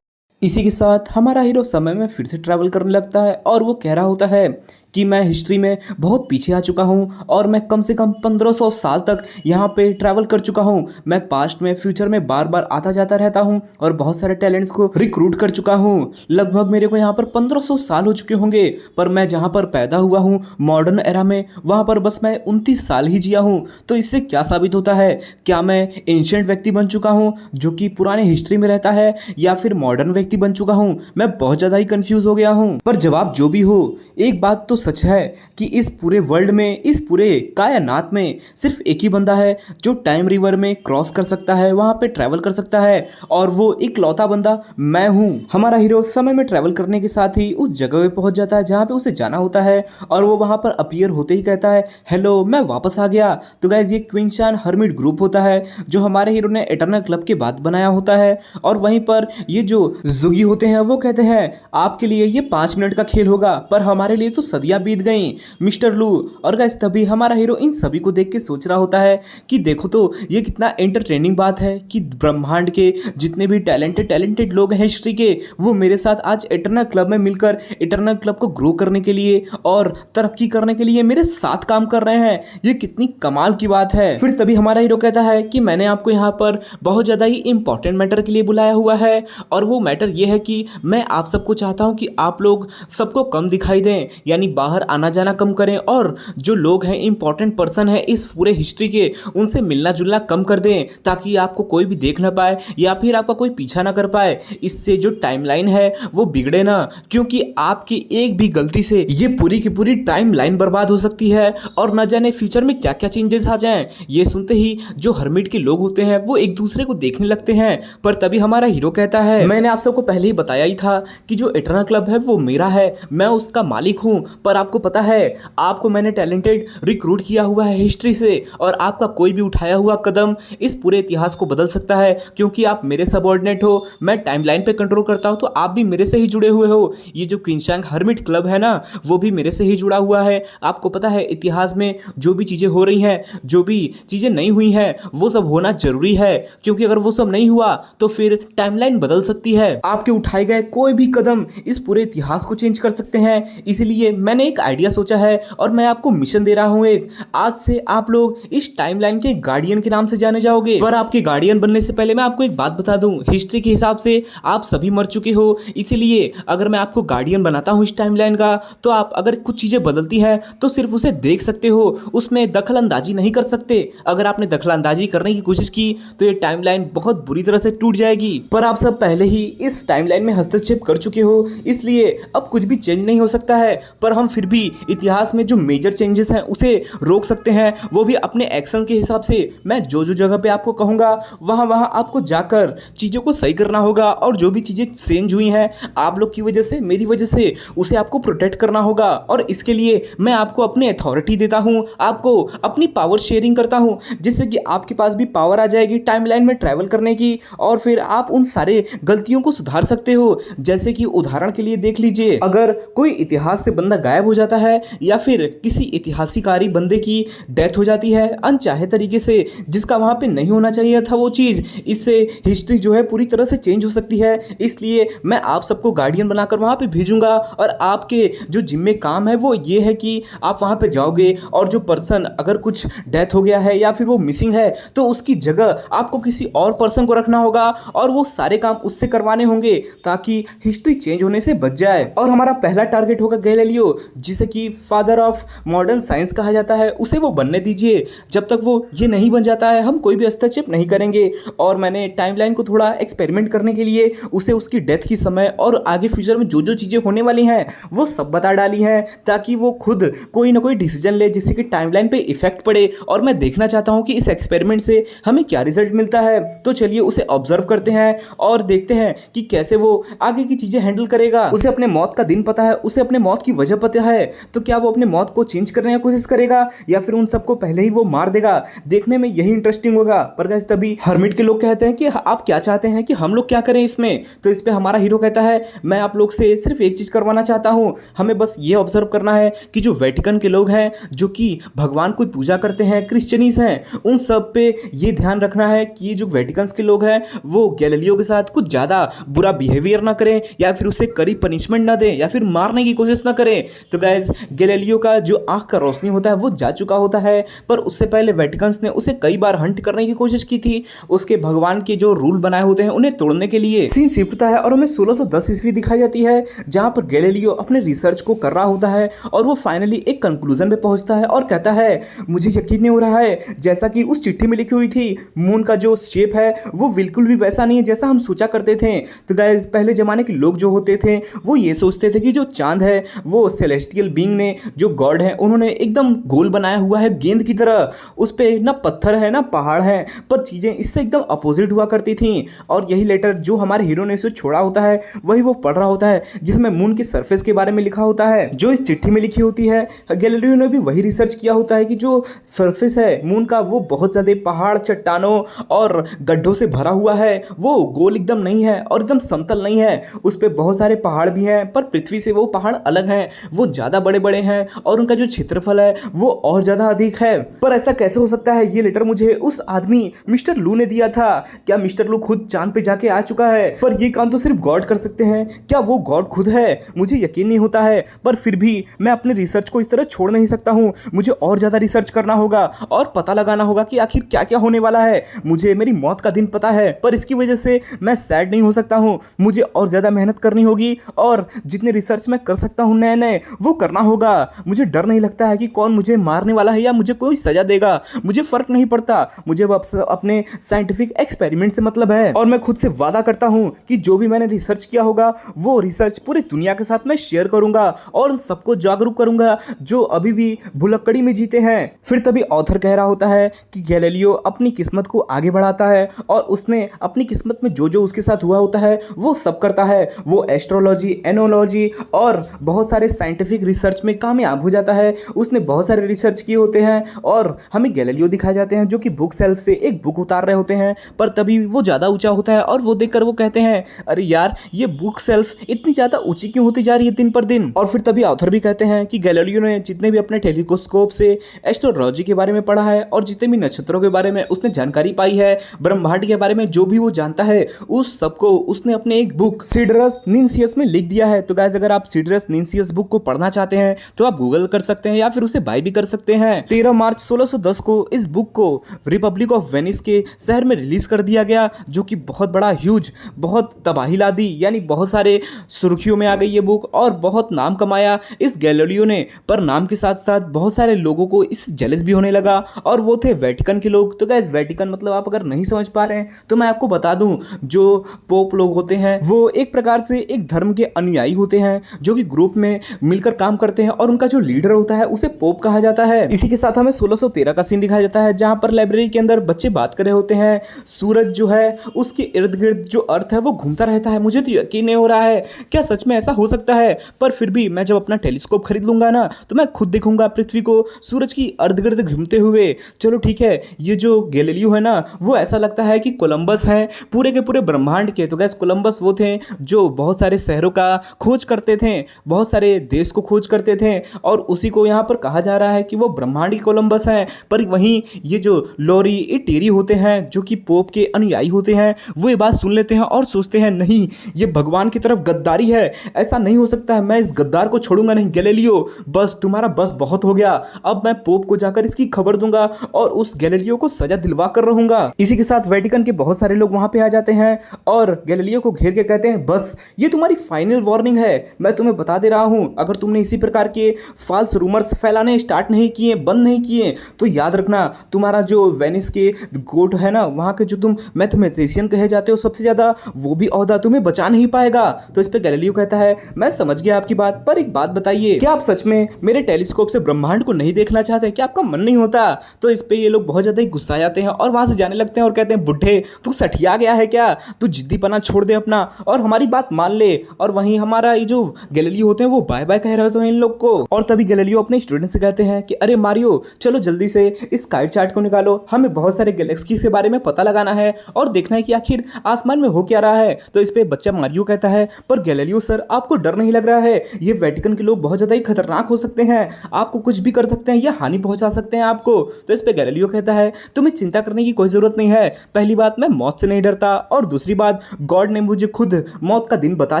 इसी के साथ हमारा हीरो समय में फिर से ट्रैवल करने लगता है और वो कह रहा होता है कि मैं हिस्ट्री में बहुत पीछे आ चुका हूँ और मैं कम से कम 1500 साल तक यहाँ पे ट्रैवल कर चुका हूँ। मैं पास्ट में फ्यूचर में बार बार आता जाता रहता हूँ और बहुत सारे टैलेंट्स को रिक्रूट कर चुका हूँ। लगभग मेरे को यहाँ पर 1500 साल हो चुके होंगे, पर मैं जहाँ पर पैदा हुआ हूँ मॉडर्न एरा में, वहाँ पर बस मैं 29 साल ही जिया हूँ। तो इससे क्या साबित होता है? क्या मैं एंशिएंट व्यक्ति बन चुका हूँ जो कि पुराने हिस्ट्री में रहता है, या फिर मॉडर्न व्यक्ति बन चुका हूँ? मैं बहुत ज़्यादा ही कंफ्यूज हो गया हूँ। पर जवाब जो भी हो, एक बात तो सच है कि इस पूरे वर्ल्ड में, इस पूरे कायनात में सिर्फ एक ही बंदा है जो टाइम रिवर में क्रॉस कर सकता है, वहां पे ट्रैवल कर सकता है, और वो इकलौता बंदा मैं हूं। हमारा हीरो समय में ट्रैवल करने के साथ ही उस जगह पे पहुंच जाता है जहां पे उसे जाना होता है और वो वहां पर अपीयर होते ही कहता है, हेलो, मैं वापस आ गया। तो गाइस ये क्विंसान हर्मिट ग्रुप होता है जो हमारे हीरो ने इटर्नल क्लब के बाद बनाया होता है। और वहीं पर ये जो जुगी होते हैं वो कहते हैं आपके लिए ये 5 मिनट का खेल होगा, पर हमारे लिए तो सदियां बीत गई मिस्टर लू। और गाइस तभी हमारा हीरो इन सभी को देख के सोच रहा होता है कि देखो तो ये कितना एंटरटेनिंग बात है कि ब्रह्मांड के जितने भी टैलेंटेड लोग हैं हिस्ट्री के, वो मेरे साथ आज इटर्नल क्लब में मिलकर इटर्नल क्लब को ग्रो करने के लिए और तरक्की करने के लिए मेरे साथ काम कर रहे हैं। ये कितनी कमाल की बात है। फिर तभी हमारा हीरो कहता है कि मैंने आपको यहाँ पर बहुत ज़्यादा ही इंपॉर्टेंट मैटर के लिए बुलाया हुआ है, और वो मैटर ये है कि मैं आप सबको चाहता हूँ कि आप लोग सबको कम दिखाई दें, यानी बाहर आना जाना कम करें, और जो लोग हैं इंपॉर्टेंट पर्सन है इस पूरे हिस्ट्री के, उनसे मिलना जुलना कम कर दें ताकि आपको कोई भी देख ना पाए या फिर आपका कोई पीछा ना कर पाए। इससे जो टाइमलाइन है वो बिगड़े ना, क्योंकि आपकी एक भी गलती से ये पूरी की पूरी टाइमलाइन बर्बाद हो सकती है और न जाने फ्यूचर में क्या क्या चेंजेस आ जाएं। ये सुनते ही जो हर्मिट के लोग होते हैं वो एक दूसरे को देखने लगते हैं। पर तभी हमारा हीरो कहता है, मैंने आप सबको पहले ही बताया ही था कि जो इटर्नल क्लब है वो मेरा है, मैं उसका मालिक हूं। पर आपको पता है आपको मैंने टैलेंटेड रिक्रूट किया हुआ है हिस्ट्री से, और आपका कोई भी उठाया हुआ कदम इस पूरे इतिहास को बदल सकता है, क्योंकि आप मेरे सबऑर्डिनेट हो, मैं टाइमलाइन पे कंट्रोल करता हूं, तो आप भी मेरे से ही जुड़े हुए हो। ये जो क्विंसान हर्मिट क्लब है ना वो भी मेरे से ही जुड़ा हुआ है। आपको पता है इतिहास में जो भी चीज़ें हो रही हैं, जो भी चीज़ें नहीं हुई हैं, वो सब होना जरूरी है, क्योंकि अगर वो सब नहीं हुआ तो फिर टाइमलाइन बदल सकती है। आपके उठाए गए कोई भी कदम इस पूरे इतिहास को चेंज कर सकते हैं। इसलिए मैंने एक आइडिया सोचा है और मैं आपको मिशन दे रहा हूं एक। आज से आप लोग इस टाइमलाइन के गार्डियन के नाम से जाने जाओगे। पर आपके गार्डियन बनने से पहले मैं आपको एक बात बता दूं, हिस्ट्री के हिसाब से आप सभी मर चुके हो, इसीलिए अगर मैं आपको गार्डियन बनाता हूं इस टाइमलाइन का, तो आप अगर कुछ चीजें बदलती हैं तो सिर्फ उसे देख सकते हो, उसमें दखल अंदाजी नहीं कर सकते। अगर आपने दखल अंदाजी करने की कोशिश की तो ये टाइमलाइन बहुत बुरी तरह से टूट जाएगी। पर आप सब पहले ही इस टाइमलाइन में हस्तक्षेप कर चुके हो, इसलिए अब कुछ भी चेंज नहीं हो सकता है। पर हम फिर भी इतिहास में जो मेजर चेंजेस हैं उसे रोक सकते हैं, वो भी अपने एक्शन के हिसाब से। मैं जो जो जगह पे आपको कहूँगा वहाँ वहाँ आपको जाकर चीज़ों को सही करना होगा, और जो भी चीज़ें चेंज हुई हैं आप लोग की वजह से, मेरी वजह से, उसे आपको प्रोटेक्ट करना होगा। और इसके लिए मैं आपको अपनी अथॉरिटी देता हूँ, आपको अपनी पावर शेयरिंग करता हूँ, जिससे कि आपके पास भी पावर आ जाएगी टाइमलाइन में ट्रैवल करने की, और फिर आप उन सारे गलतियों को सुधार सकते हो। जैसे कि उदाहरण के लिए देख लीजिए, अगर कोई इतिहास से बंदा गायब हो जाता है या फिर किसी इतिहासिकारी बंदे की डेथ हो जाती है अनचाहे तरीके से, जिसका वहां पे नहीं होना चाहिए था वो चीज, इससे हिस्ट्री जो है पूरी तरह से चेंज हो सकती है। इसलिए मैं आप सबको गार्डियन बनाकर वहां पे भेजूंगा, और आपके जो जिम्मे काम है वो ये है कि आप वहां पे जाओगे और जो पर्सन अगर कुछ डेथ हो गया है या फिर वो मिसिंग है तो उसकी जगह आपको किसी और पर्सन को रखना होगा, और वो सारे काम उससे करवाने होंगे ताकि हिस्ट्री चेंज होने से बच जाए। और हमारा पहला टारगेट होगा गैलीलियो, जिसे कि फादर ऑफ मॉडर्न साइंस कहा जाता है, उसे वो बनने दीजिए। जब तक वो ये नहीं बन जाता है हम कोई भी हस्तक्षेप नहीं करेंगे। और मैंने टाइमलाइन को थोड़ा एक्सपेरिमेंट करने के लिए उसे उसकी डेथ की समय और आगे फ्यूचर में जो जो चीज़ें होने वाली हैं वो सब बता डाली हैं, ताकि वो खुद कोई ना कोई डिसीजन ले जिससे कि टाइमलाइन पे इफेक्ट पड़े। और मैं देखना चाहता हूँ कि इस एक्सपेरिमेंट से हमें क्या रिजल्ट मिलता है। तो चलिए उसे ऑब्जर्व करते हैं और देखते हैं कि कैसे वो आगे की चीज़ें हैंडल करेगा। उसे अपने मौत का दिन पता है, उसे अपने मौत की वजह पता है, तो क्या वो अपने मौत को चेंज करने की कोशिश करेगा या फिर उन सबको पहले ही वो मार देगा। देखने में यही इंटरेस्टिंग होगा। पर गाइस तभी हर्मिट के लोग कहते हैं कि आप क्या चाहते हैं कि हम लोग क्या करें इसमें। तो इस पे हमारा हीरो कहता है मैं आप लोग से सिर्फ एक चीज करवाना चाहता हूं, हमें बस ये ऑब्जर्व करना है कि जो वेटिकन के लोग हैं जो कि भगवान को पूजा करते हैं, क्रिश्चियनीज हैं, उन सब पे ये ध्यान रखना है कि जो वेटिकन्स के लोग हैं वो गैलीलियो के साथ कुछ ज्यादा बुरा बिहेवियर ना करें या फिर उसे कड़ी पनिशमेंट ना दें या फिर मारने की कोशिश ना करें। तो गाइस गैलीलियो का जो आंख का रोशनी होता है वो जा चुका होता है, पर उससे पहले वेटिकन्स ने उसे कई बार हंट करने की कोशिश की थी उसके भगवान के जो रूल बनाए होते हैं उन्हें तोड़ने के लिए। सीन शिफ्ट होता है और हमें 1610 ईस्वी दिखाई जाती है जहां पर गैलीलियो अपने रिसर्च को कर रहा होता है और वो फाइनली एक कंक्लूजन पे पहुंचता है और कहता है मुझे यकीन नहीं हो रहा है जैसा कि उस चिट्ठी में लिखी हुई थी मून का जो शेप है वो बिल्कुल भी वैसा नहीं है जैसा हम सोचा करते थे। तो गाइस पहले जमाने के लोग जो होते थे वो ये सोचते थे कि जो चांद है वो सेलेस्टियल बीइंग ने जो गॉड है उन्होंने एकदम गोल बनाया हुआ है गेंद की तरह, उस पे ना पत्थर है ना पहाड़ है, पर चीजें इससे एकदम अपोजिट हुआ करती थी। और यही लेटर जो हमारे हीरो ने इसे छोड़ा होता है वही वो पढ़ रहा होता है जिसमें मून के सरफेस के बारे में लिखा होता है जो इस चिट्ठी में लिखी होती है। गैलीलियो ने भी वही रिसर्च किया होता है कि जो सरफेस है मून का वो बहुत ज्यादा पहाड़, चट्टानों और गड्ढों से भरा हुआ है, वो गोल एकदम नहीं है और एकदम समतल नहीं है, उस पे बहुत सारे पहाड़ भी हैं पर पृथ्वी से वो पहाड़ अलग हैं, वो ज्यादा बड़े बड़े हैं और उनका जो क्षेत्रफल है वो और ज्यादा अधिक है। पर ऐसा कैसे हो सकता है, ये लेटर मुझे उस आदमी मिस्टर लू ने दिया था, क्या मिस्टर लू खुद चांद पे जाके आ चुका है? पर ये काम तो सिर्फ गॉड कर सकते हैं, क्या वो गॉड खुद है? मुझे यकीन नहीं होता है, पर फिर भी मैं अपने रिसर्च को इस तरह छोड़ नहीं सकता हूं, मुझे और ज्यादा रिसर्च करना होगा और पता लगाना होगा कि आखिर क्या क्या होने वाला है। मुझे मेरी मौत का दिन पता है पर इसकी वजह से मैं सैड नहीं हो सकता हूं, मुझे और ज्यादा मेहनत करनी होगी और जितने रिसर्च मैं कर सकता हूं नए नए वो करना होगा। मुझे डर नहीं लगता है कि कौन मुझे मारने वाला है या मुझे कोई सजा देगा, मुझे फर्क नहीं पड़ता, मुझे अपने साइंटिफिक एक्सपेरिमेंट से मतलब है। और मैं खुद से वादा करता हूं कि जो भी मैंने रिसर्च किया होगा वो रिसर्च पूरी दुनिया के साथ मैं शेयर करूंगा और उन सबको जागरूक करूंगा जो अभी भी भुलक्कड़ी में जीते हैं। फिर तभी ऑथर कह रहा होता है कि गैलीलियो अपनी किस्मत को आगे बढ़ाता है और उसने अपनी किस्मत में जो जो उसके साथ हुआ होता है वो सब करता है। वो एस्ट्रोलॉजी, एनोलॉजी और बहुत सारे साइंटिफिक रिसर्च में कामयाब हो जाता है। उसने बहुत सारे रिसर्च किए होते हैं और हमें गैलीलियो दिखाए जाते हैं जो कि बुक सेल्फ से एक बुक उतार रहे होते हैं, पर तभी वो ज़्यादा ऊंचा होता है और वो देखकर वो कहते हैं अरे यार ये बुक सेल्फ इतनी ज़्यादा ऊंची क्यों होती जा रही है दिन पर दिन। और फिर तभी ऑथर भी कहते हैं कि गैलीलियो ने जितने भी अपने टेलीस्कोप से एस्ट्रोलॉजी के बारे में पढ़ा है और जितने भी नक्षत्रों के बारे में उसने जानकारी पाई है, ब्रह्मांड के बारे में जो भी वो जानता है उस सबको उसने अपने एक बुक सिडरस निंसियस में लिख दिया है। तो गाइस अगर आप सिडरस निंसियस बुक को पढ़ना चाहते हैं तो आप गूगल कर सकते हैं या फिर उसे बाय भी कर सकते हैं। 13 मार्च 1610 को इस बुक को रिपब्लिक ऑफ वेनिस के शहर में रिलीज कर दिया गया जो कि बहुत बड़ा ह्यूज, बहुत तबाही ला दी, यानी बहुत सारे सुर्खियों में आ गई ये बुक और बहुत नाम कमाया इस गैलीलियो ने। पर नाम के साथ साथ बहुत सारे लोगों को इस जेलस भी होने लगा और वो थे वेटिकन के लोग। तो गाइस वेटिकन मतलब आप अगर नहीं समझ पा रहे हैं तो मैं आपको बता दूं, जो पोप लोग होते हैं वो एक प्रकार से एक धर्म के अनुयायी होते हैं जो कि ग्रुप में मिलकर काम करते हैं और उनका जो लीडर होता है उसे पोप कहा जाता है। इसी के साथ हमें 1613 का सीन दिखाया जाता है जहां पर लाइब्रेरी के अंदर बच्चे बात कर रहे होते हैं। सूरज जो है उसके इर्द गिर्द जो अर्थ है वो घूमता रहता है। मुझे तो यकीन नहीं हो रहा है क्या सच में ऐसा हो सकता है, पर फिर भी मैं जब अपना टेलीस्कोप खरीद लूंगा ना तो मैं खुद देखूंगा पृथ्वी को सूरज की अर्ध गिर्द घूमते हुए। चलो ठीक है, ये जो गैलीलियो है ना वो ऐसा लगता है कि कोलंबस है पूरे के पूरे ब्रह्मांड के। तो गैस कोलंबस वो थे जो बहुत सारे शहरों का खोज करते थे, बहुत सारे देश को खोज करते थे और उसी को यहाँ पर कहा जा रहा है कि वो ब्रह्मांड की कोलंबस हैं। पर वहीं ये जो लोरी टेरी होते हैं जो कि पोप के अनुयायी होते हैं वो ये बात सुन लेते हैं और सोचते हैं नहीं ये भगवान की तरफ गद्दारी है, ऐसा नहीं हो सकता है, मैं इस गद्दार को छोड़ूंगा नहीं। गैलीलियो बस तुम्हारा बस बहुत हो गया, अब मैं पोप को जाकर इसकी खबर दूंगा और उस गैलीलियो को सजा दिलवा कर रहूंगा। इसी के साथ वेटिकन के बहुत सारे लोग वहां पे आ जाते हैं और गैलीलियो को घेर के कहते हैं बस ये तुम्हारी फाइनल वार्निंग है, मैं तुम्हें बता दे रहा हूं अगर तुमने इसी प्रकार के फॉल्स रूमर्स फैलाने स्टार्ट नहीं किए, बंद नहीं किए, तो याद रखना तुम्हारा जो वेनिस के गोट है ना, वहाँ के जो तुम मैथमेटिशियन कहे जाते हो सबसे ज़्यादा, वो भी ओहदा तुम्हें बचा नहीं पाएगा। तो इस पे गैलीलियो कहता है मैं समझ गया आपकी बात, पर एक बात बताइए, क्या आप सच में मेरे टेलीस्कोप से ब्रह्मांड को नहीं देखना चाहते? क्या आपका मन नहीं होता? तो इस पे ये लोग बहुत ज़्यादा ही गुस्सा जाते हैं और वहाँ से जाने लगते हैं और कहते हैं बुढ़े तू सठिया गया है क्या? तू जिद्दीपना छोड़ दे अपना और हमारी बात मान ले। और वहीं हमारा ये जो गैलीलियो होते हैं वो बाय बाय कह रहे होते हैं इन लोग को। और तभी गैलीलियो अपने स्टूडेंट से कहते हैं कि अरे मारियो चलो जल्दी से इस काइट चार्ट को निकालो, हमें बहुत सारे गैलेक्सी के बारे में पता लगाना है और देखना है कि आखिर आसमान में हो क्या रहा है। तो इस पे बच्चा मारियो कहता है पर गैलीलियो सर आपको डर नहीं लग रहा है? ये वेटिकन के लोग बहुत ज्यादा ही खतरनाक हो सकते हैं, आपको कुछ भी कर सकते हैं या हानि पहुंचा सकते हैं आपको। तो इस पे गैलीलियो कहता है तुम्हें चिंता करने की कोई जरूरत नहीं है। पहली बात मैं मौत से नहीं डरता और दूसरी बात गॉड ने मुझे खुद मौत का दिन बता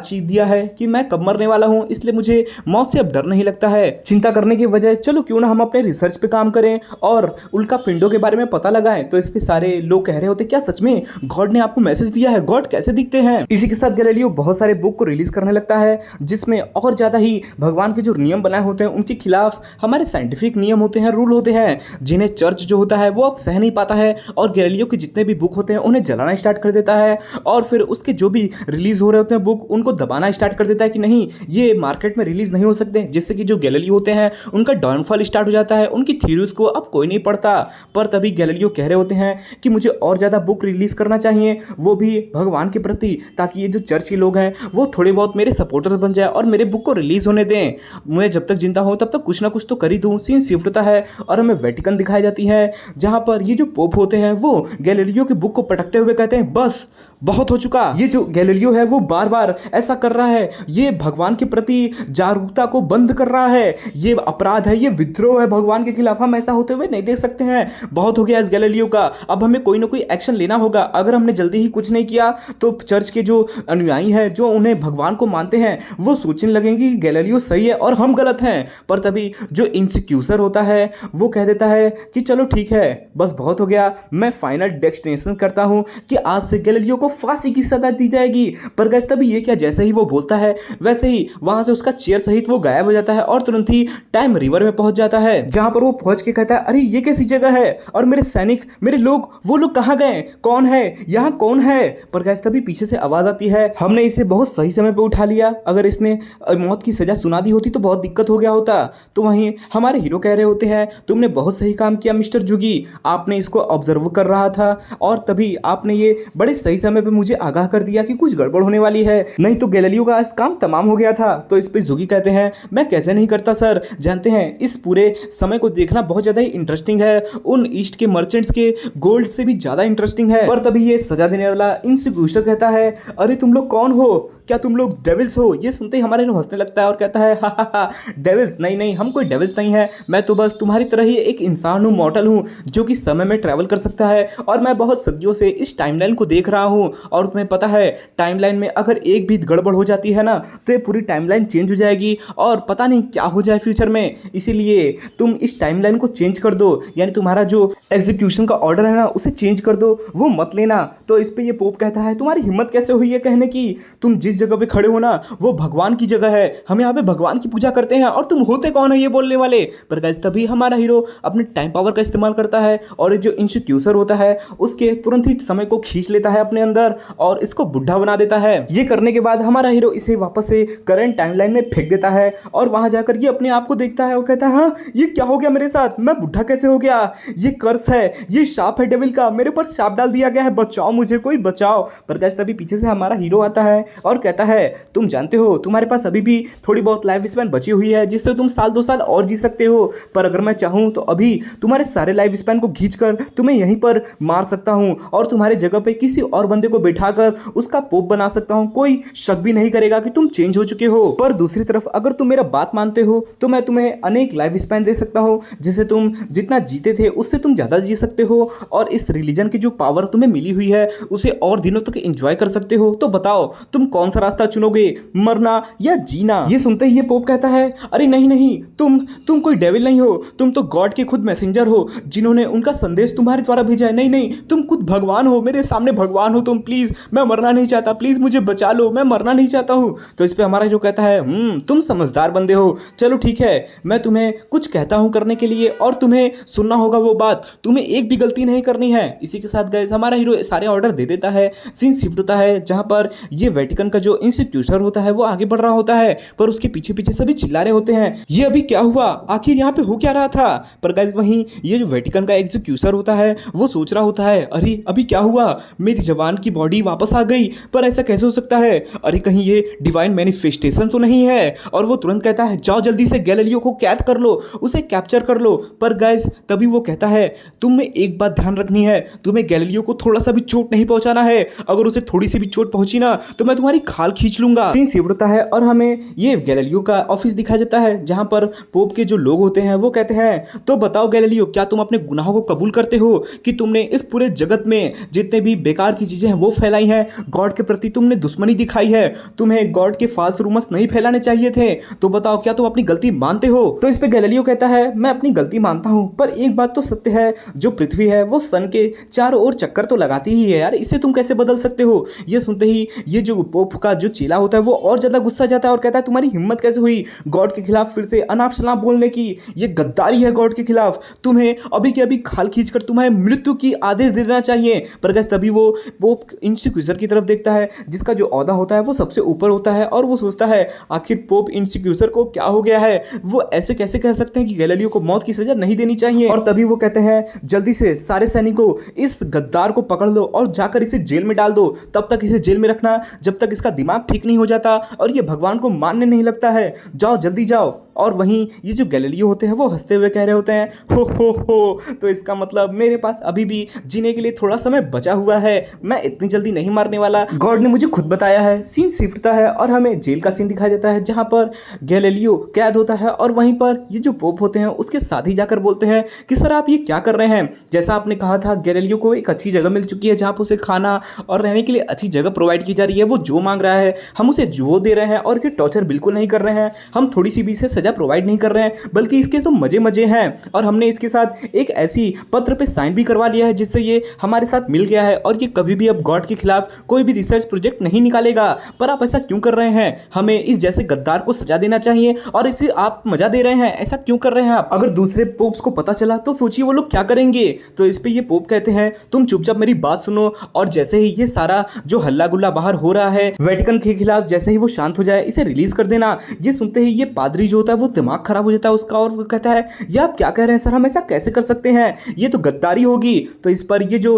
दिया है कि मैं कब मरने वाला हूं, इसलिए मुझे मौत से अब डर नहीं लगता है। चिंता करने की वजह चलो क्यों ना हम अपने रिसर्च पे काम करें और उल्का पिंडों के बारे में पता लगाएं। तो इस पे सारे लोग कह रहे होते क्या सच में गॉड ने आपको मैसेज दिया है? गॉड कैसे दिखते हैं? इसी के साथ गैलीलियो बहुत सारे बुक को रिलीज करने लगता है जिसमें और ज्यादा ही भगवान के जो नियम बनाए होते हैं उनके खिलाफ हमारे साइंटिफिक नियम होते हैं, रूल होते हैं, जिन्हें चर्च जो होता है वो अब सह नहीं पाता है और गैलीलियो के जितने भी बुक होते हैं उन्हें जलाना स्टार्ट कर देता है और फिर उसके जो भी रिलीज हो रहे होते हैं बुक उनको दबाना स्टार्ट कर देता है कि नहीं ये मार्केट में रिलीज नहीं हो सकते, जिससे कि जो गैलीलियो होते हैं उनका डाउनफॉल स्टार्ट हो जाता है, उनकी थ्योरीज को अब कोई नहीं पढ़ता। पर तभी गैलीलियो कह रहे होते हैं कि मुझे और ज्यादा बुक रिलीज करना चाहिए, वो भी भगवान के प्रति, ताकि ये जो चर्च के लोग हैं वो थोड़े बहुत मेरे सपोर्टर बन जाए और मेरे बुक को रिलीज होने दें। मैं जब तक जिंदा हूं तब तक कुछ ना कुछ तो कर ही दूं। सीन शिफ्ट होता है और हमें वेटिकन दिखाई जाती है जहां पर ये जो पोप होते हैं वो गैलीलियो की बुक को पटकते हुए कहते हैं बस बहुत हो चुका। ये जो गैलीलियो है वो बार बार ऐसा कर रहा है, ये भगवान के प्रति जागरूकता को बंद कर रहा है, ये अपराध है, ये विद्रोह है भगवान के खिलाफ, हम ऐसा होते हुए नहीं देख सकते हैं। बहुत हो गया इस गैलीलियो का, अब हमें कोई ना कोई एक्शन लेना होगा। अगर हमने जल्दी ही कुछ नहीं किया तो चर्च के जो अनुयायी हैं जो उन्हें भगवान को मानते हैं वो सोचने लगेंगे कि गैलीलियो सही है और हम गलत हैं। पर तभी जो इंसिक्यूसर होता है वो कह देता है कि चलो ठीक है बस बहुत हो गया, मैं फाइनल डेस्टिनेशन करता हूं कि आज से गैलीलियो को फांसी की सजा दी जाएगी। पर गाइस तभी ये क्या, जैसे ही वो बोलता है वैसे ही वहां से उसका चेयर सहित वो गायब हो जाता है और तुरंत ही टाइम रिवर में पहुंच जाता है जहां पर वो पहुंच के कहता है अरे ये कैसी जगह है और मेरे सैनिक, मेरे लोग, वो लोग कहां गए, कौन है यहाँ, कौन है? पर गाइस तभी पीछे से आवाज आती है हमने इसे बहुत सही समय पे उठा लिया, अगर इसने मौत की सजा सुना दी होती तो बहुत दिक्कत हो गया होता। तो वहीं हमारे हीरो कह रहे होते हैं तुमने बहुत सही काम किया मिस्टर जुगी, आपने इसको ऑब्जर्व कर रहा था और तभी आपने ये बड़े सही समय पे मुझे आगाह कर दिया कि कुछ गड़बड़ होने वाली है, नहीं तो गैलीलियो का आज काम तमाम हो गया था। तो इस पे जुगी कहते हैं मैं कैसे नहीं करता सर, जानते हैं इस पूरे समय को देखना बहुत ज्यादा ही इंटरेस्टिंग है, उन ईस्ट के मर्चेंट्स के गोल्ड से भी ज्यादा इंटरेस्टिंग है। पर तभी ये सजा देने वाला इंसिक्यूसर कहता है अरे तुम लोग कौन हो, क्या तुम लोग डेविल्स हो? ये सुनते ही हमारे हंसने लगता है और कहता है हा हा हा डेविल्स नहीं नहीं, हम कोई डेविल्स नहीं है, मैं तो बस तुम्हारी तरह ही एक इंसान हूँ, मॉर्टल हूँ जो कि समय में ट्रैवल कर सकता है और मैं बहुत सदियों से इस टाइमलाइन को देख रहा हूँ और तुम्हें पता है टाइमलाइन में अगर एक भी गड़बड़ हो जाती है ना तो ये पूरी टाइमलाइन चेंज हो जाएगी और पता नहीं क्या हो जाए फ्यूचर में, इसीलिए तुम इस टाइमलाइन को चेंज कर दो, यानी तुम्हारा जो एग्जीक्यूशन का ऑर्डर है ना उसे चेंज कर दो, वो मत लेना। तो इस पे ये पोप कहता है तुम्हारी हिम्मत कैसे हुई है कहने की, तुम जिस जगह पे खड़े हो ना वो भगवान की जगह है, हम यहाँ पे भगवान की पूजा करते हैं और तुम होते कौन हो ये बोलने वाले? पर गाइस तभी हमारा हीरो अपने टाइम पावर का इस्तेमाल करता है और जो इंसिक्यूसर होता है उसके तुरंत ही समय को खींच लेता है अपने अंदर और इसको बुढ़ा बना देता है। ये करने के बाद हमारा हीरो इसे वापस से करंट टाइमलाइन में फेंक देता है और वहां जाकर ये अपने आप को देखता है और कहता है हाँ ये क्या हो गया मेरे साथ, मैं बुढ़ा कैसे हो गया, ये कर्स है, ये शाप है डेविल का, मेरे पर शाप डाल दिया गया है, बचाओ मुझे कोई बचाओ। पर गाइस तभी पीछे से हमारा हीरो आता है और कहता है तुम जानते हो तुम्हारे पास अभी भी थोड़ी बहुत लाइफ स्पैन बची हुई है जिससे तुम साल 2 साल और जी सकते हो, पर अगर मैं चाहूं तो अभी तुम्हारे सारे लाइफ स्पैन को खींचकर तुम्हें यहीं पर मार सकता हूं और तुम्हारे जगह पे किसी और बंदे को बैठाकर उसका पोप बना सकता हूं, कोई शक भी नहीं करेगा कि तुम चेंज हो चुके हो। पर दूसरी तरफ अगर तुम मेरा बात मानते हो तो मैं तुम्हें अनेक लाइफ स्पैन दे सकता हूं जिससे तुम जितना जीते थे उससे तुम ज्यादा जी सकते हो और इस रिलीजन की जो पावर तुम्हें मिली हुई है उसे और दिनों तक एंजॉय कर सकते हो। तो बताओ तुम कौन सा रास्ता चुनोगे, मरना या जीना? ये सुनते ही ये पोप कहता है, अरे नहीं नहीं, तुम कोई डेविल नहीं हो, तुम तो गॉड के खुद मैसेंजर हो जिन्होंने उनका संदेश तुम्हारे द्वारा भेजा है। नहीं नहीं, तुम खुद भगवान हो, मेरे सामने भगवान हो तुम, प्लीज मैं मरना नहीं चाहता, प्लीज मुझे बचा लो, मैं मरना नहीं चाहता हूं। तो इस पे हमारा हीरो कहता है, तुम समझदार बंदे हो, चलो ठीक है, मैं तुम्हें कुछ कहता हूं करने के लिए और तुम्हें सुनना होगा वो बात, तुम्हें एक भी गलती नहीं करनी है। इसी के साथ गाइस हमारा हीरो सारे ऑर्डर दे देता है। सीन शिफ्ट होता है जहां पर ये वेटिकन का जो इंस्टीट्यूशन होता है वो आगे बढ़ रहा होता है, पर उसके पीछे पीछे सभी चिल्ला रहे होते हैं, ये अभी क्या हुआ, आखिर यहाँ पे हो क्या रहा था। पर गाइस वहीं ये जो वेटिकन का एग्जीक्यूटर होता है वो सोच रहा होता है, अरे अभी क्या हुआ, मेरी जवान की बॉडी वापस आ गई, पर ऐसा कैसे हो सकता है, अरे कहीं ये डिवाइन मैनिफेस्टेशन तो नहीं है। और वो तुरंत कहता है, जाओ जल्दी से गैलीलियो को कैद कर लो, उसे कैप्चर कर लो। पर गाइस तभी वो कहता है, तुम्हें एक बात ध्यान रखनी है, तुम्हें गैलीलियो को थोड़ा सा भी चोट नहीं पहुंचाना है, अगर उसे थोड़ी सी भी चोट पहुंची ना तो मैं तुम्हारी खाल खींच लूंगा। सीन सिवड़ता है और हमें ये गैलीलियो का ऑफिस दिखाया जाता है जहां पर पोप के जो लोग होते हैं वो कहते हैं, तो बताओ गैलीलियो, क्या तुम अपने गुनाहों को कबूल करते हो कि तुमने इस पूरे जगत में जितने भी बेकार की चीजें हैं वो फैलाई हैं, गॉड के प्रति तुमने दुश्मनी दिखाई है, तुम्हें गॉड के फाल्स रूमर्स नहीं फैलाने चाहिए थे, तो बताओ क्या तुम अपनी गलती मानते हो। तो इस पे गैलीलियो कहता है, मैं अपनी गलती मानता हूं, पर एक बात तो सत्य है, जो पृथ्वी है वो सन के चारों ओर चक्कर तो लगाती ही है यार, इसे तुम कैसे बदल सकते हो। ये सुनते ही ये जो पोप का जो चेला होता है वो और ज्यादा गुस्सा जाता है और कहता है, तुम्हारी हिम्मत कैसे हुई गॉड के खिलाफ फिर से अनाप शनाप बोलने की, ये गद्दारी है गॉड के खिलाफ, तुम्हें अभी के अभी खाल खींचकर तुम्हें मृत्यु की आदेश दे देना चाहिए। पर गाइस तभी वो पोप इंस्टीक्यूटर की तरफ देखता है जिसका जो औहदा होता है वो सबसे ऊपर होता है और वो सोचता है, आखिर पोप इंस्टीक्यूटर को क्या हो गया है, वो ऐसे कैसे कह सकते हैं कि गैलीलियो को मौत की सजा नहीं देनी चाहिए। और तभी वो कहते हैं, जल्दी से सारे सैनिकों इस गद्दार को पकड़ लो और जाकर इसे जेल में डाल दो, तब तक इसे जेल में रखना जब तक इसका दिमाग ठीक नहीं हो जाता और ये भगवान को मानने नहीं लगता है, जाओ जल्दी जाओ। और वहीं ये जो गैलीलियो होते हैं वो हंसते हुए कह रहे होते हैं, हो, तो इसका मतलब मेरे पास अभी भी जीने के लिए थोड़ा समय बचा हुआ है, मैं इतनी जल्दी नहीं मारने वाला, गॉड ने मुझे खुद बताया है। सीन शिफ्ट है और हमें जेल का सीन दिखाया जाता है जहां पर गैलीलियो कैद होता है और वहीं पर ये जो पोप होते हैं उसके साथ ही जाकर बोलते हैं कि सर आप ये क्या कर रहे हैं, जैसा आपने कहा था गैलीलियो को एक अच्छी जगह मिल चुकी है जहां पर उसे खाना और रहने के लिए अच्छी जगह प्रोवाइड की जा रही है, वो जो मांग रहा है हम उसे जो दे रहे हैं और इसे टॉर्चर बिल्कुल नहीं कर रहे हैं, हम थोड़ी सी भी इसे सजा प्रोवाइड नहीं कर रहे हैं, बल्कि इसके तो मजे हैं। और हमने इसके साथ एक ऐसी पत्र पे साइन भी करवा लिया है जिससे ये हमारे साथ मिल गया है और ये कभी भी अब गॉड के खिलाफ कोई भी रिसर्च प्रोजेक्ट नहीं निकालेगा। पर आप ऐसा क्यों कर रहे हैं, हमें इस जैसे गद्दार को सजा देना चाहिए और इसे आप मजा दे रहे हैं, ऐसा क्यों कर रहे हैं आप, अगर दूसरे पोप्स को पता चला तो सोचिए वो लोग क्या करेंगे। तो इस पे ये पोप कहते हैं, तुम चुपचाप मेरी बात सुनो और जैसे ही ये सारा जो हल्ला गुल्ला बाहर हो रहा है वेटिकन के खिलाफ जैसे ही वो शांत हो जाए इसे रिलीज कर देना। ये सुनते ही ये पादरी जो होता है वो दिमाग खराब हो जाता है उसका और वो कहता है, ये आप क्या कह रहे हैं सर, हम ऐसा कैसे कर सकते हैं, ये तो गद्दारी होगी। तो इस पर ये जो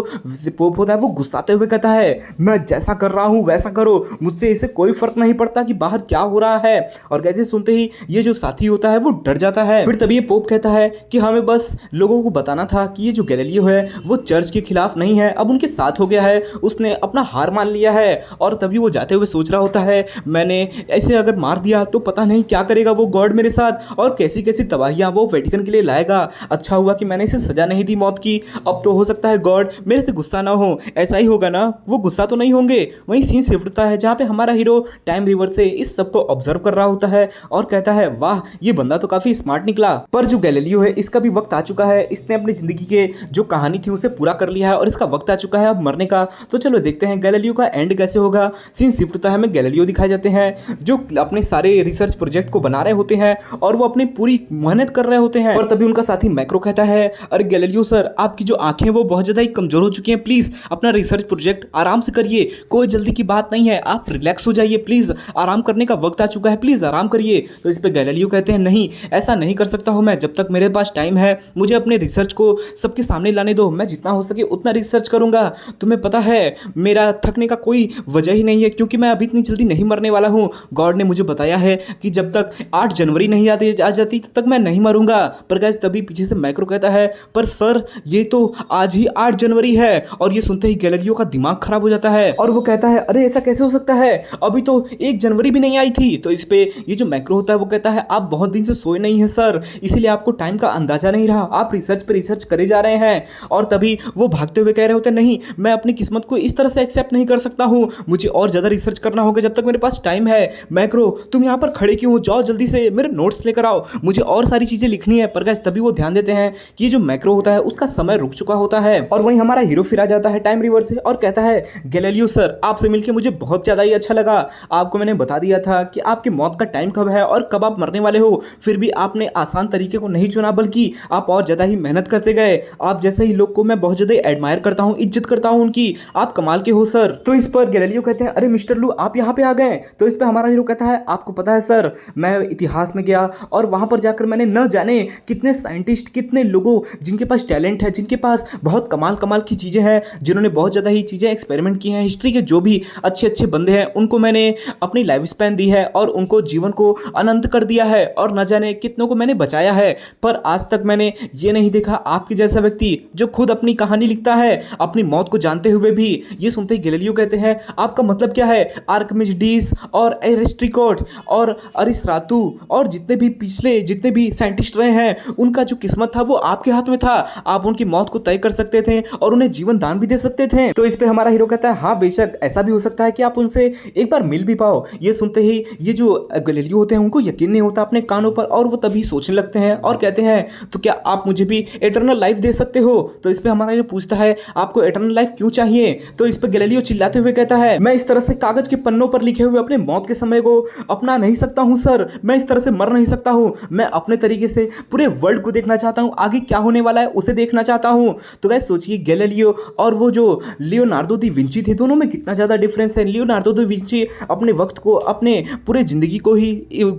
पोप होता है वो गुस्साते हुए कहता है, मैं जैसा कर रहा हूं वैसा करो, मुझसे इसे कोई फर्क नहीं पड़ता कि बाहर क्या हो रहा है। और कैसे सुनते ही ये जो साथी होता है वो डर जाता है। फिर तभी ये पोप कहता है कि हमें बस लोगों को बताना था कि ये जो गैलीलियो है वो चर्च के खिलाफ नहीं है, अब उनके साथ हो गया है, उसने अपना हार मान लिया है। और तभी वो जाते हुए सोच रहा होता है, मैंने ऐसे अगर मार दिया तो पता नहीं क्या करेगा वो गॉड मेरे साथ और कैसी कैसी तबाहियां वो वेटिकन के लिए लाएगा। अच्छा हुआ कि मैंने इसे सजा नहीं दी मौत की, अब तो हो सकता है गॉड मेरे से गुस्सा ना हो। ऐसा ही होगा ना, वो गुस्सा तो नहीं होंगे। वहीं सीन शिफ्ट होता है जहां पे हमारा हीरो टाइम रिवर से इस सब को ऑब्जर्व कर रहा होता है और कहता है, वाह ये बंदा तो काफी स्मार्ट निकला। पर जो गैलीलियो है इसका भी वक्त आ चुका है, इसने अपनी जिंदगी के जो कहानी थी उसे पूरा कर लिया है और इसका वक्त आ चुका है अब मरने का। तो चलो देखते हैं गैलीलियो का एंड कैसे होगा। सीन शिफ्ट होता है, हमें गैलीलियो दिखाए जाते हैं जो अपने सारे रिसर्च प्रोजेक्ट को बना रहे होते हैं और वो अपनी पूरी मेहनत कर रहे होते हैं। और तभी उनका साथी मैक्रो कहता है, अरे गैलीलियो सर आपकी जो आंखें वो बहुत ज्यादा ही कमजोर हो चुकी हैं, प्लीज अपना रिसर्च प्रोजेक्ट आराम से करिए, कोई जल्दी की बात नहीं है, आप रिलैक्स हो जाइए, प्लीज आराम करने का वक्त आ चुका है, प्लीज आराम करिए। तो इस पे गैलीलियो कहते हैं, नहीं ऐसा नहीं कर सकता हूं मैं, जब तक मेरे पास टाइम है मुझे अपने रिसर्च को सबके सामने लाने दो, मैं जितना हो सके उतना रिसर्च करूंगा। तुम्हें पता है मेरा थकने का कोई वजह ही नहीं है क्योंकि मैं अभी इतनी जल्दी नहीं मरने वाला हूं। गॉड ने मुझे बताया है कि जब तक 8 जनवरी घड़ी नहीं याद आ जाती तब तक मैं नहीं मरूंगा। पर गाइस तभी पीछे से मैक्रो कहता है पर सर ये तो आज ही 8 जनवरी है। और ये सुनते ही गैलीलियो का दिमाग खराब हो जाता है और वो कहता है अरे ऐसा कैसे हो सकता है, अभी तो 1 जनवरी भी नहीं आई थी। तो इस पे ये जो मैक्रो होता है वो कहता है आप बहुत दिन से सोए नहीं है सर, इसीलिए आपको टाइम का अंदाजा नहीं रहा, आप रिसर्च पे रिसर्च करे जा रहे हैं। और तभी वो भागते हुए कह रहे होते नहीं मैं अपनी किस्मत को इस तरह से एक्सेप्ट नहीं कर सकता हूं, मुझे और ज्यादा रिसर्च करना होगा जब तक मेरे पास टाइम है। मैक्रो तुम यहां पर खड़े क्यों हो, जाओ जल्दी से मेरे नोट्स लेकर आओ, मुझे और सारी चीजें लिखनी है। पर गाइस तभी वो ध्यान देते हैं कि ये जो मैक्रो होता है उसका समय रुक चुका होता है और वहीं हमारा हीरो फिर आ जाता है टाइम रिवर्स से और कहता है गैलीलियो सर आपसे मिलकर मुझे बहुत ज्यादा ही अच्छा लगा, आपको मैंने बता दिया था कि आपकी मौत का टाइम कब है और कब आप मरने वाले हो, फिर भी आपने आसान तरीके को नहीं चुना बल्कि आप और ज्यादा ही मेहनत करते गए। आप जैसे ही लोग को मैं बहुत ज्यादा एडमायर करता हूं, इज्जत करता हूं उनकी, आप कमाल के हो सर। तो इस पर गैलीलियो कहते हैं अरे मिस्टर लू आप यहाँ पे आ गए। तो इस पर हमारा हीरो कहता है आपको पता है सर मैं इतिहास में गया और वहां पर जाकर मैंने न जाने कितने साइंटिस्ट कितने लोगों जिनके पास टैलेंट है, जिनके पास बहुत कमाल कमाल की चीजें हैं, जिन्होंने बहुत ज्यादा ही चीजें एक्सपेरिमेंट की हैं, हिस्ट्री के जो भी अच्छे अच्छे बंदे हैं उनको मैंने अपनी लाइफ स्पैन दी है और उनको जीवन को अनंत कर दिया है और न जाने कितनों को मैंने बचाया है। पर आज तक मैंने ये नहीं देखा आपके जैसा व्यक्ति जो खुद अपनी कहानी लिखता है अपनी मौत को जानते हुए भी। ये सुनते ही गैलीलियो कहते हैं आपका मतलब क्या है, आर्किमिडीज और एरिस्टोटल और अरिस्टाटू और जितने भी पिछले जितने भी साइंटिस्ट रहे हैं उनका जो किस्मत था वो आपके हाथ में था, आप उनकी मौत को तय कर सकते थे और उन्हें जीवन दान भी दे सकते थे। तो इस पे हमारा हीरो कहता है हाँ बेशक ऐसा भी हो सकता है कि आप उनसे एक बार मिल भी पाओ। ये सुनते ही ये जो गैलीलियो होते हैं उनको यकीन नहीं होता अपने कानों पर और वो तभी सोचने लगते हैं और कहते हैं तो क्या आप मुझे भी एटर्नल लाइफ दे सकते हो। तो इस पे हमारा हीरो पूछता है आपको एटर्नल लाइफ क्यों चाहिए। तो इस पे गैलीलियो चिल्लाते हुए कहता है मैं इस तरह से कागज के पन्नों पर लिखे हुए अपने मौत के समय को अपना नहीं सकता हूं सर, मैं इस तरह से मर नहीं सकता हूं, मैं अपने तरीके से पूरे वर्ल्ड को देखना चाहता हूं, आगे क्या होने वाला है उसे देखना चाहता हूं। तो गाइस सोचिए गैलीलियो और वो जो लियोनार्डो दी विंची थे दोनों में कितना ज्यादा डिफरेंस है। लियोनार्डो दी विंची अपने वक्त को अपने पूरे जिंदगी को ही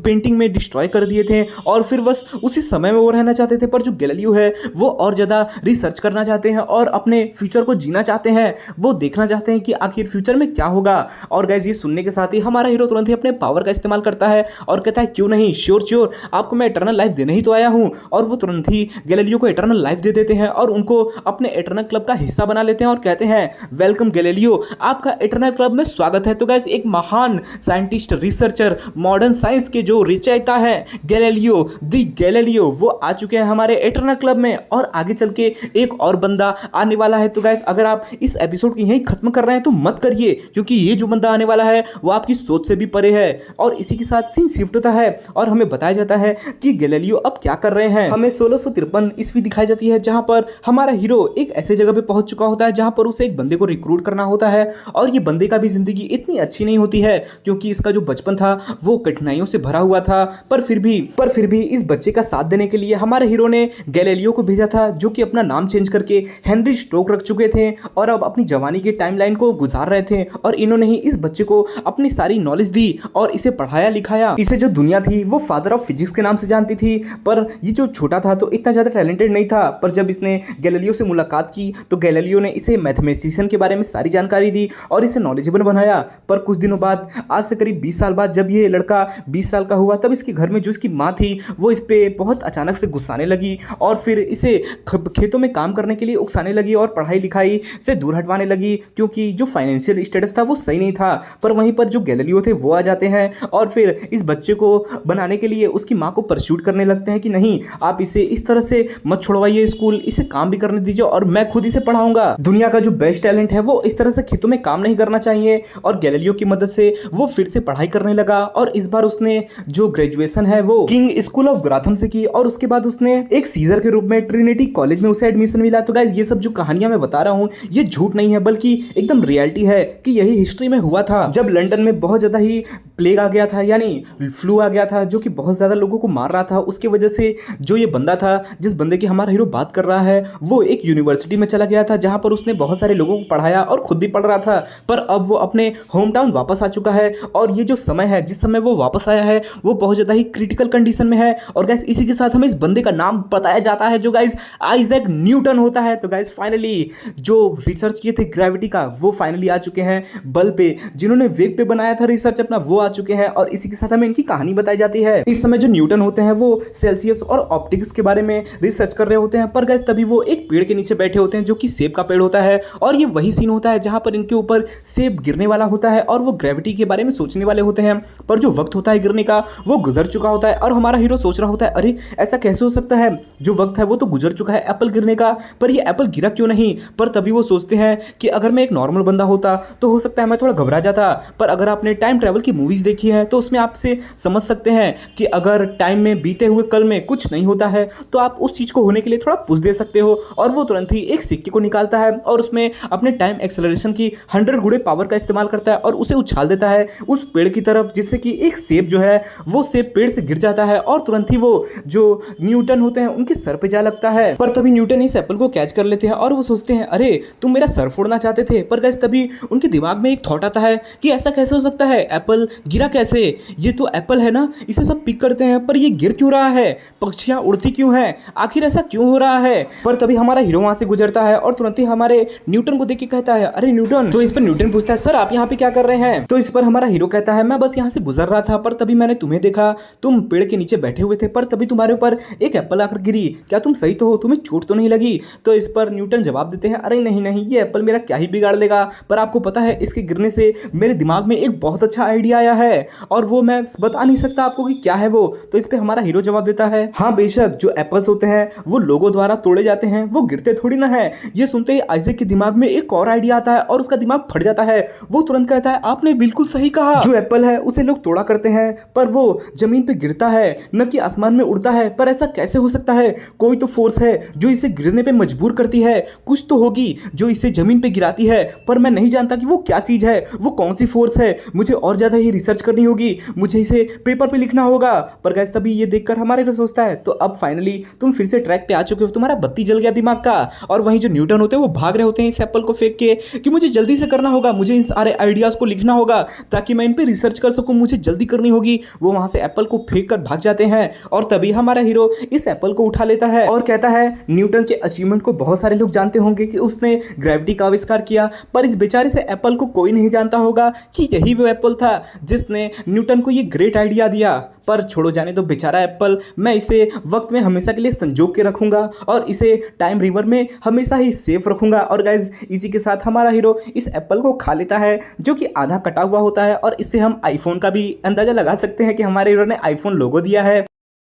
पेंटिंग में डिस्ट्रॉय कर दिए थे और फिर बस उसी समय में वो रहना चाहते थे, पर जो गैलीलियो है वो और ज्यादा रिसर्च करना चाहते हैं और अपने फ्यूचर को जीना चाहते हैं, वो देखना चाहते हैं कि आखिर फ्यूचर में क्या होगा। और गाइस ये सुनने के साथ ही हमारा हीरो तुरंत ही अपने पावर का इस्तेमाल करता है और कहता है क्यों नहीं, श्योर श्योर आपको मैं इटर्नल लाइफ देने ही तो आया हूं। और वो तुरंत ही गैलीलियो को इटर्नल लाइफ दे देते हैं और उनको अपने इटर्नल क्लब का हिस्सा बना लेते हैं और कहते हैं वेलकम गैलीलियो, आपका इटर्नल क्लब में स्वागत है। तो गाइस एक महान साइंटिस्ट रिसर्चर मॉडर्न साइंस के जो रचयिता है गैलीलियो दी गैलीलियो वो आ चुके हैं हमारे इटर्नल क्लब में और आगे चल के एक और बंदा आने वाला है। तो गाइस अगर आप इस एपिसोड को यहीं खत्म कर रहे हैं तो मत करिए क्योंकि ये जो बंदा आने वाला है वो आपकी सोच से भी परे है। और इसी के साथ सीन शिफ्ट होता है और हमें बताया जाता है कि गैलीलियो अब क्या कर रहे हैं। हमें 1653 ईस्वी दिखाई जाती है जहां पर हमारा हीरो एक ऐसे जगह पे पहुंच चुका होता है जहां पर उसे एक बंदे को रिक्रूट करना होता है और ये बंदे का भी जिंदगी इतनी अच्छी नहीं होती है क्योंकि इसका जो बचपन था वो कठिनाइयों से भरा हुआ था। पर फिर भी इस बच्चे का साथ देने के लिए हमारे हीरो ने गैलीलियो को भेजा था जो कि अपना नाम चेंज करके हेनरी स्टोक रख चुके थे और अब अपनी जवानी के टाइमलाइन को गुजार रहे थे और इन्होंने ही इस बच्चे को अपनी सारी नॉलेज दी और इसे पढ़ाया लिखाया। इसे जो दुनिया थी वो फादर ऑफ फिजिक्स के नाम से जानती थी, पर ये जो छोटा था तो इतना ज्यादा टैलेंटेड नहीं था। पर जब इसने गैलीलियो से मुलाकात की तो गैलीलियो ने इसे मैथमेटिशियन के बारे में सारी जानकारी दी और इसे नॉलेजेबल बनाया। पर कुछ दिनों बाद आज से करीब 20 साल बाद जब ये लड़का 20 साल का हुआ तब इसके घर में जो इसकी माँ थी वो इस पे बहुत अचानक से गुस्साने लगी और फिर इसे खेतों में काम करने के लिए उकसाने लगी और पढ़ाई लिखाई से दूर हटवाने लगी क्योंकि जो फाइनेंशियल स्टेटस था वो सही नहीं था। पर वहीं पर जो गैलीलियो थे वो आ जाते हैं और फिर इस बच्चे को बनाने के लिए उसकी माँ को परस्यूट करने लगते हैं कि नहीं आप इसे इस तरह से मत छोड़वाइए स्कूल, इसे काम भी करने दीजिए और मैं खुद इसे पढ़ाऊंगा। दुनिया का जो बेस्ट टैलेंट है वो इस तरह से खेतों में काम नहीं करना चाहिए। और गैलीलियो की मदद से वो फिर से पढ़ाई करने लगा और इस बार उसने जो ग्रेजुएशन है वो किंग स्कूल ऑफ ग्राथम से की और उसके बाद उसने एक सीजर के रूप में ट्रिनिटी कॉलेज में उसे एडमिशन मिला। तो गाइस ये सब जो कहानियां मैं बता रहा हूँ ये झूठ नहीं है बल्कि एकदम रियलिटी है कि यही हिस्ट्री में हुआ था जब लंदन में बहुत ज्यादा ही प्लेग आ गया था यानी फ्लू आ गया था जो कि बहुत ज्यादा लोगों को मार रहा था। उसकी वजह से जो ये बंदा था जिस बंदे की हमारा हीरो बात कर रहा है वो एक यूनिवर्सिटी में चला गया था जहां पर उसने बहुत सारे लोगों को पढ़ाया और खुद भी पढ़ रहा था। पर अब वो अपने होम टाउन वापस आ चुका है और ये जो समय है जिस समय वो वापस आया है वो बहुत ज्यादा ही क्रिटिकल कंडीशन में है। और गाइस इसी के साथ हमें इस बंदे का नाम बताया जाता है जो गाइस आइजैक न्यूटन होता है। तो गाइस फाइनली जो रिसर्च किए थे ग्रेविटी का वो फाइनली आ चुके हैं बल पे, जिन्होंने वेग पे बनाया था रिसर्च अपना वो आ आ चुके हैं और इसी के साथ हमें इनकी कहानी बताई जाती है। इस समय जो न्यूटन होते हैं वो सेल्सियस और ऑप्टिक्स के बारे में रिसर्च कर रहे होते हैं, पर गाइस तभी वो एक पेड़ के नीचे बैठे होते हैं जो कि सेब का पेड़ होता है। और ये वही सीन होता है जहां पर इनके ऊपर सेब गिरने वाला होता है और वो ग्रेविटी के बारे में सोचने वाले होते हैं, पर जो वक्त होता है गिरने का वो गुजर चुका होता है। और हमारा हीरो सोच रहा होता है अरे ऐसा कैसे हो सकता है, जो वक्त है वो तो गुजर चुका है एप्पल गिरने का, पर ये एप्पल गिरा क्यों नहीं। पर तभी वो सोचते हैं कि अगर मैं एक नॉर्मल बंदा होता तो हो सकता है मैं थोड़ा घबरा जाता, पर अगर आपने टाइम ट्रैवल की मूवीज देखी है तो उसमें आपसे समझ सकते हैं कि अगर टाइम में बीते हुए कल में कुछ नहीं होता है तो आप उस चीज को होने के लिए थोड़ा पुश दे सकते हो। और वो तुरंत ही एक सिक्के को निकालता है और उसमें अपने टाइम एक्सेलरेशन की 100 गुणे पावर का इस्तेमाल करता है और उसे उछाल देता है उस पेड़ की तरफ, जिससे कि एक सेब जो है वो सेब पेड़ से गिर जाता है और तुरंत ही वो जो न्यूटन होते हैं उनके सर पे जा लगता है। पर तभी न्यूटन इस एप्पल को कैच कर लेते हैं और वो सोचते हैं अरे तुम मेरा सर फोड़ना चाहते थे। पर गाइस तभी उनके दिमाग में एक थॉट आता है कि ऐसा कैसे हो सकता है, एप्पल गिरा कैसे, ये तो एप्पल है ना, इसे सब पिक करते हैं पर ये गिर क्यों रहा है, पक्षियां उड़ती क्यों हैं, आखिर ऐसा क्यों हो रहा है। पर तभी हमारा हीरो वहां से गुजरता है और तुरंत ही हमारे न्यूटन को देख के कहता है अरे न्यूटन। तो इस पर न्यूटन पूछता है सर आप यहाँ पे क्या कर रहे हैं। तो इस पर हमारा हीरो कहता है मैं बस यहाँ से गुजर रहा था, पर तभी मैंने तुम्हें देखा, तुम पेड़ के नीचे बैठे हुए थे, पर तभी तुम्हारे ऊपर एक एप्पल आकर गिरी, क्या तुम सही तो हो, तुम्हें चोट तो नहीं लगी। तो इस पर न्यूटन जवाब देते हैं अरे नहीं नहीं, ये एप्पल मेरा क्या ही बिगाड़ लेगा, पर आपको पता है इसके गिरने से मेरे दिमाग में एक बहुत अच्छा आइडिया आया है और वो मैं बता नहीं सकता आपको कि क्या है वो। तो इस पे हमारा हीरो जवाब देता है हाँ बेशक, जो एप्पल्स होते हैं वो लोगों द्वारा तोड़े जाते हैं, वो गिरते थोड़ी ना है। ये सुनते ही आइजैक के दिमाग में एक और आइडिया आता है और उसका दिमाग फट जाता है। वो तुरंत कहता है आपने बिल्कुल सही कहा, जो एप्पल है उसे लोग तोड़ा करते हैं पर वो जमीन पे गिरता है न कि आसमान में उड़ता है। पर ऐसा कैसे हो सकता है, कोई तो फोर्स है जो इसे गिरने पे मजबूर करती है, कुछ तो होगी जो इसे जमीन पे गिराती है, पर मैं नहीं जानता कि वो क्या चीज है, वो कौन सी फोर्स है। मुझे और ज्यादा ही रिसर्च करनी होगी, मुझे इसे पेपर पे लिखना होगा। पर गाइस तभी ये देखकर हमारे को सोचता है तो अब फाइनली तुम फिर से ट्रैक पे आ चुके हो, तुम्हारा बत्ती जल गया दिमाग का। और वहीं जो न्यूटन होते हैं वो भाग रहे होते हैं इस एप्पल को फेंक के कि मुझे जल्दी से करना होगा, मुझे इन सारे आइडियाज को लिखना होगा ताकि मैं इन पे रिसर्च कर सकूं, मुझे जल्दी करनी होगी। वो वहां से एप्पल को फेंक कर भाग जाते हैं और तभी हमारा हीरो इस एप्पल को उठा लेता है और कहता है न्यूटन के अचीवमेंट को बहुत सारे लोग जानते होंगे कि उसने ग्रेविटी का आविष्कार किया, पर इस बेचारे से एप्पल को कोई नहीं जानता होगा कि यही वो एप्पल था जिसने न्यूटन को ये ग्रेट आइडिया दिया। पर छोड़ो जाने दो बेचारा एप्पल, मैं इसे वक्त में हमेशा के लिए संजो के रखूंगा और इसे टाइम रिवर में हमेशा ही सेफ रखूंगा। और गाइज इसी के साथ हमारा हीरो इस एप्पल को खा लेता है जो कि आधा कटा हुआ होता है और इससे हम आईफोन का भी अंदाजा लगा सकते हैं कि हमारे हीरो ने आईफोन लोगो दिया है।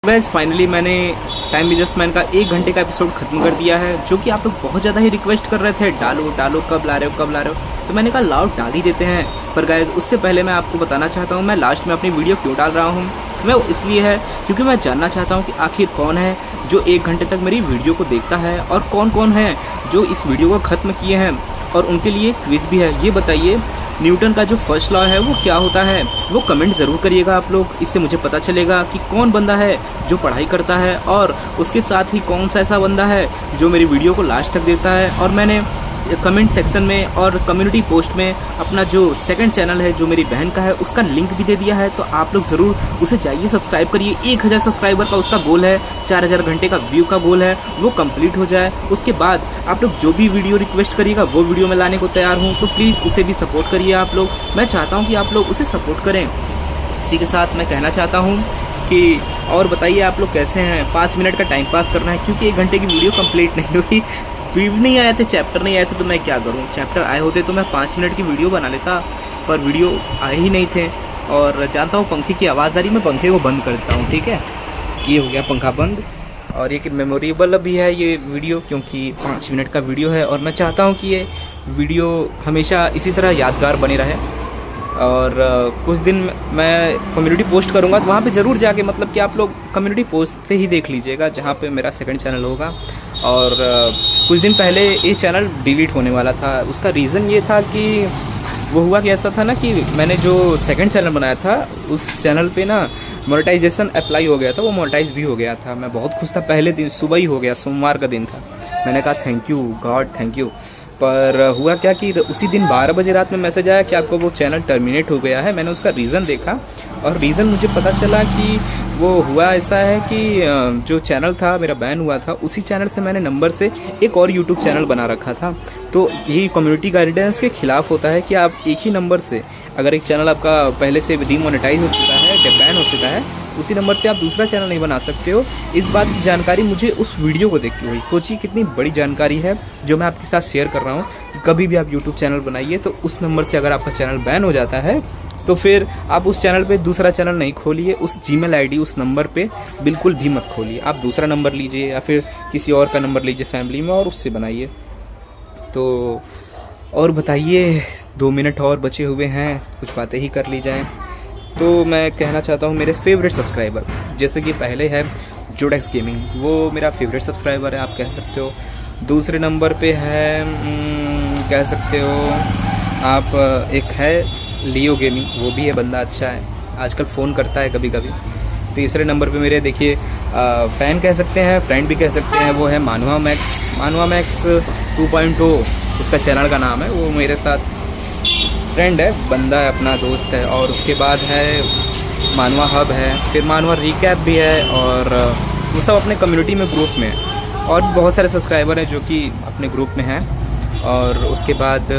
गाइस फाइनली मैंने टाइम बिजनेसमैन का 1 घंटे का एपिसोड खत्म कर दिया है, जो कि आप लोग बहुत ज़्यादा ही रिक्वेस्ट कर रहे थे डालो डालो कब ला रहे हो कब ला रहे हो, तो मैंने कहा लाओ डाल ही देते हैं। पर गाइस उससे पहले मैं आपको बताना चाहता हूँ मैं लास्ट में अपनी वीडियो क्यों डाल रहा हूँ। मैं वो इसलिए है क्योंकि मैं जानना चाहता हूँ कि आखिर कौन है जो 1 घंटे तक मेरी वीडियो को देखता है और कौन कौन है जो इस वीडियो को ख़त्म किए हैं। और उनके लिए क्विज भी है, ये बताइए न्यूटन का जो फर्स्ट लॉ है वो क्या होता है, वो कमेंट ज़रूर करिएगा आप लोग, इससे मुझे पता चलेगा कि कौन बंदा है जो पढ़ाई करता है और उसके साथ ही कौन सा ऐसा बंदा है जो मेरी वीडियो को लास्ट तक देखता है। और मैंने कमेंट सेक्शन में और कम्युनिटी पोस्ट में अपना जो सेकंड चैनल है जो मेरी बहन का है उसका लिंक भी दे दिया है, तो आप लोग ज़रूर उसे जाइए सब्सक्राइब करिए। 1000 सब्सक्राइबर का उसका गोल है, 4000 घंटे का व्यू का गोल है, वो कंप्लीट हो जाए उसके बाद आप लोग जो भी वीडियो रिक्वेस्ट करिएगा वो वीडियो में लाने को तैयार हूँ, तो प्लीज़ उसे भी सपोर्ट करिए आप लोग। मैं चाहता हूँ कि आप लोग उसे सपोर्ट करें। इसी के साथ मैं कहना चाहता हूँ कि और बताइए आप लोग कैसे हैं। 5 मिनट का टाइम पास करना है क्योंकि 1 घंटे की वीडियो कंप्लीट नहीं हुई, व्यू नहीं आए थे, चैप्टर नहीं आए थे, तो मैं क्या करूं। चैप्टर आए होते तो मैं 5 मिनट की वीडियो बना लेता, पर वीडियो आए ही नहीं थे। और जानता हूं पंखे की आवाज़ आ रही, मैं पंखे को बंद करता हूं, ठीक है। ये हो गया पंखा बंद। और ये मेमोरेबल भी है ये वीडियो क्योंकि 5 मिनट का वीडियो है और मैं चाहता हूँ कि ये वीडियो हमेशा इसी तरह यादगार बने रहे। और कुछ दिन मैं कम्युनिटी पोस्ट करूँगा तो वहाँ पे ज़रूर जाके मतलब कि आप लोग कम्युनिटी पोस्ट से ही देख लीजिएगा जहाँ पे मेरा सेकंड चैनल होगा। और कुछ दिन पहले ये चैनल डिलीट होने वाला था, उसका रीज़न ये था कि वो हुआ कि ऐसा था ना कि मैंने जो सेकंड चैनल बनाया था उस चैनल पे ना मोनेटाइजेशन अप्लाई हो गया था, वो मोनेटाइज भी हो गया था। मैं बहुत खुश था, पहले दिन सुबह ही हो गया, सोमवार का दिन था। मैंने कहा thank you God thank you. पर हुआ क्या कि उसी दिन 12 बजे रात में मैसेज आया कि आपको वो चैनल टर्मिनेट हो गया है। मैंने उसका रीज़न देखा और रीज़न मुझे पता चला कि वो हुआ ऐसा है कि जो चैनल था मेरा बैन हुआ था, उसी चैनल से मैंने नंबर से एक और यूट्यूब चैनल बना रखा था। तो यही कम्युनिटी गाइडेंस के खिलाफ होता है कि आप एक ही नंबर से अगर एक चैनल आपका पहले से डीमोनेटाइज हो चुका है, बैन हो चुका है, उसी नंबर से आप दूसरा चैनल नहीं बना सकते हो। इस बात की जानकारी मुझे उस वीडियो को देख के हुई। सोचिए कितनी बड़ी जानकारी है जो मैं आपके साथ शेयर कर रहा हूँ। कभी भी आप यूट्यूब चैनल बनाइए तो उस नंबर से अगर आपका चैनल बैन हो जाता है तो फिर आप उस चैनल पे दूसरा चैनल नहीं खोलिए, उस जीमेल आईडी उस नंबर पे बिल्कुल भी मत खोलिए। आप दूसरा नंबर लीजिए या फिर किसी और का नंबर लीजिए फैमिली में और उससे बनाइए। तो और बताइए, 2 मिनट और बचे हुए हैं, कुछ बातें ही कर ली जाएं। तो मैं कहना चाहता हूँ मेरे फेवरेट सब्सक्राइबर, जैसे कि पहले है जोडेक्स गेमिंग, वो मेरा फेवरेट सब्सक्राइबर है, आप कह सकते हो। दूसरे नंबर पे है कह सकते हो आप, एक है लियो गेमिंग, वो भी है, बंदा अच्छा है, आजकल फ़ोन करता है कभी कभी। तीसरे नंबर पे मेरे देखिए फ़ैन कह सकते हैं, फ्रेंड भी कह सकते हैं, वो है मानुआ मैक्स 2.0 उसका चैनल का नाम है। वो मेरे साथ फ्रेंड है, बंदा है, अपना दोस्त है। और उसके बाद है मानुआ हब है, फिर मानुआ रिकैप भी है, और वो सब अपने कम्युनिटी में ग्रुप में है। और बहुत सारे सब्सक्राइबर हैं जो कि अपने ग्रुप में हैं। और उसके बाद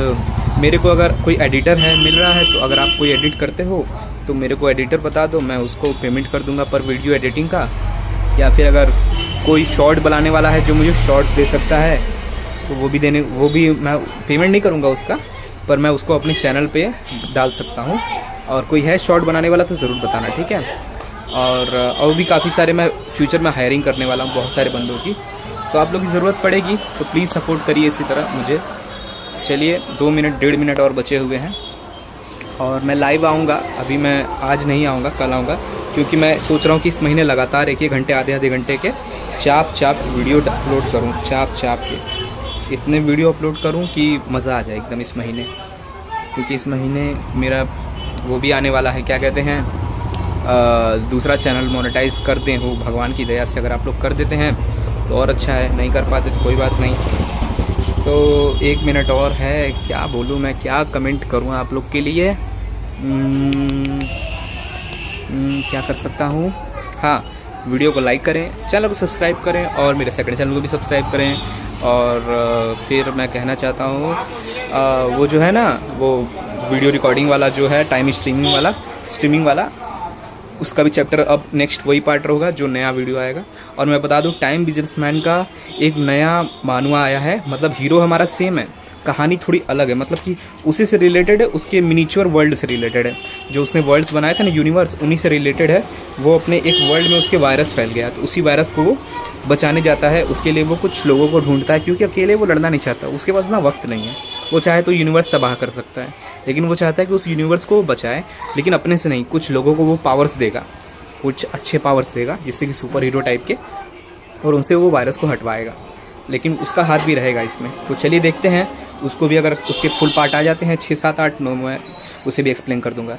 मेरे को अगर कोई एडिटर है मिल रहा है, तो अगर आप कोई एडिट करते हो तो मेरे को एडिटर बता दो, मैं उसको पेमेंट कर दूंगा पर वीडियो एडिटिंग का। या फिर अगर कोई शॉर्ट बनाने वाला है जो मुझे शॉर्ट्स दे सकता है तो वो भी मैं पेमेंट नहीं करूंगा उसका, पर मैं उसको अपने चैनल पे डाल सकता हूँ। और कोई है शॉर्ट बनाने वाला तो ज़रूर बताना, ठीक है। और भी काफ़ी सारे मैं फ्यूचर में हायरिंग करने वाला हूँ, बहुत सारे बंदों की, तो आप लोग की ज़रूरत पड़ेगी तो प्लीज़ सपोर्ट करिए इसी तरह मुझे। चलिए 2 मिनट 1.5 मिनट और बचे हुए हैं और मैं लाइव आऊँगा। अभी मैं आज नहीं आऊँगा, कल आऊँगा, क्योंकि मैं सोच रहा हूँ कि इस महीने लगातार 1-1 घंटे आधे घंटे के चाप वीडियो अपलोड करूँ, चाप के इतने वीडियो अपलोड करूँ कि मज़ा आ जाए एकदम इस महीने। क्योंकि इस महीने मेरा वो भी आने वाला है, क्या कहते हैं, दूसरा चैनल मोनेटाइज कर दें, हो भगवान की दया से अगर आप लोग कर देते हैं तो और अच्छा है, नहीं कर पाते तो कोई बात नहीं। तो 1 मिनट और है, क्या बोलूँ मैं, क्या कमेंट करूँ आप लोग के लिए, क्या कर सकता हूँ। हाँ, वीडियो को लाइक करें, चैनल को सब्सक्राइब करें और मेरे सेकंड चैनल को भी सब्सक्राइब करें। और फिर मैं कहना चाहता हूँ वो जो है ना, वो वीडियो रिकॉर्डिंग वाला जो है, टाइम स्ट्रीमिंग वाला उसका भी चैप्टर अब नेक्स्ट वही पार्ट होगा जो नया वीडियो आएगा। और मैं बता दूं टाइम बिजनेसमैन का एक नया मानुआ आया है, मतलब हीरो हमारा सेम है, कहानी थोड़ी अलग है, मतलब कि उसी से रिलेटेड है, उसके मिनिचुअर वर्ल्ड से रिलेटेड है। जो उसने वर्ल्ड्स बनाए थे ना, यूनिवर्स, उन्हीं से रिलेटेड है। वो अपने एक वर्ल्ड में उसके वायरस फैल गया, तो उसी वायरस को वो बचाने जाता है। उसके लिए वो कुछ लोगों को ढूंढता है, क्योंकि अकेले वो लड़ना नहीं चाहता, उसके पास ना वक्त नहीं है। वो चाहे तो यूनिवर्स तबाह कर सकता है, लेकिन वो चाहता है कि उस यूनिवर्स को वो बचाए, लेकिन अपने से नहीं, कुछ लोगों को वो पावर्स देगा, कुछ अच्छे पावर्स देगा, जिससे कि सुपर हीरो टाइप के, और उनसे वो वायरस को हटवाएगा। लेकिन उसका हाथ भी रहेगा इसमें। तो चलिए देखते हैं, उसको भी अगर उसके फुल पार्ट आ जाते हैं 6, 7, 8, 9 में उसे भी एक्सप्लेन कर दूंगा।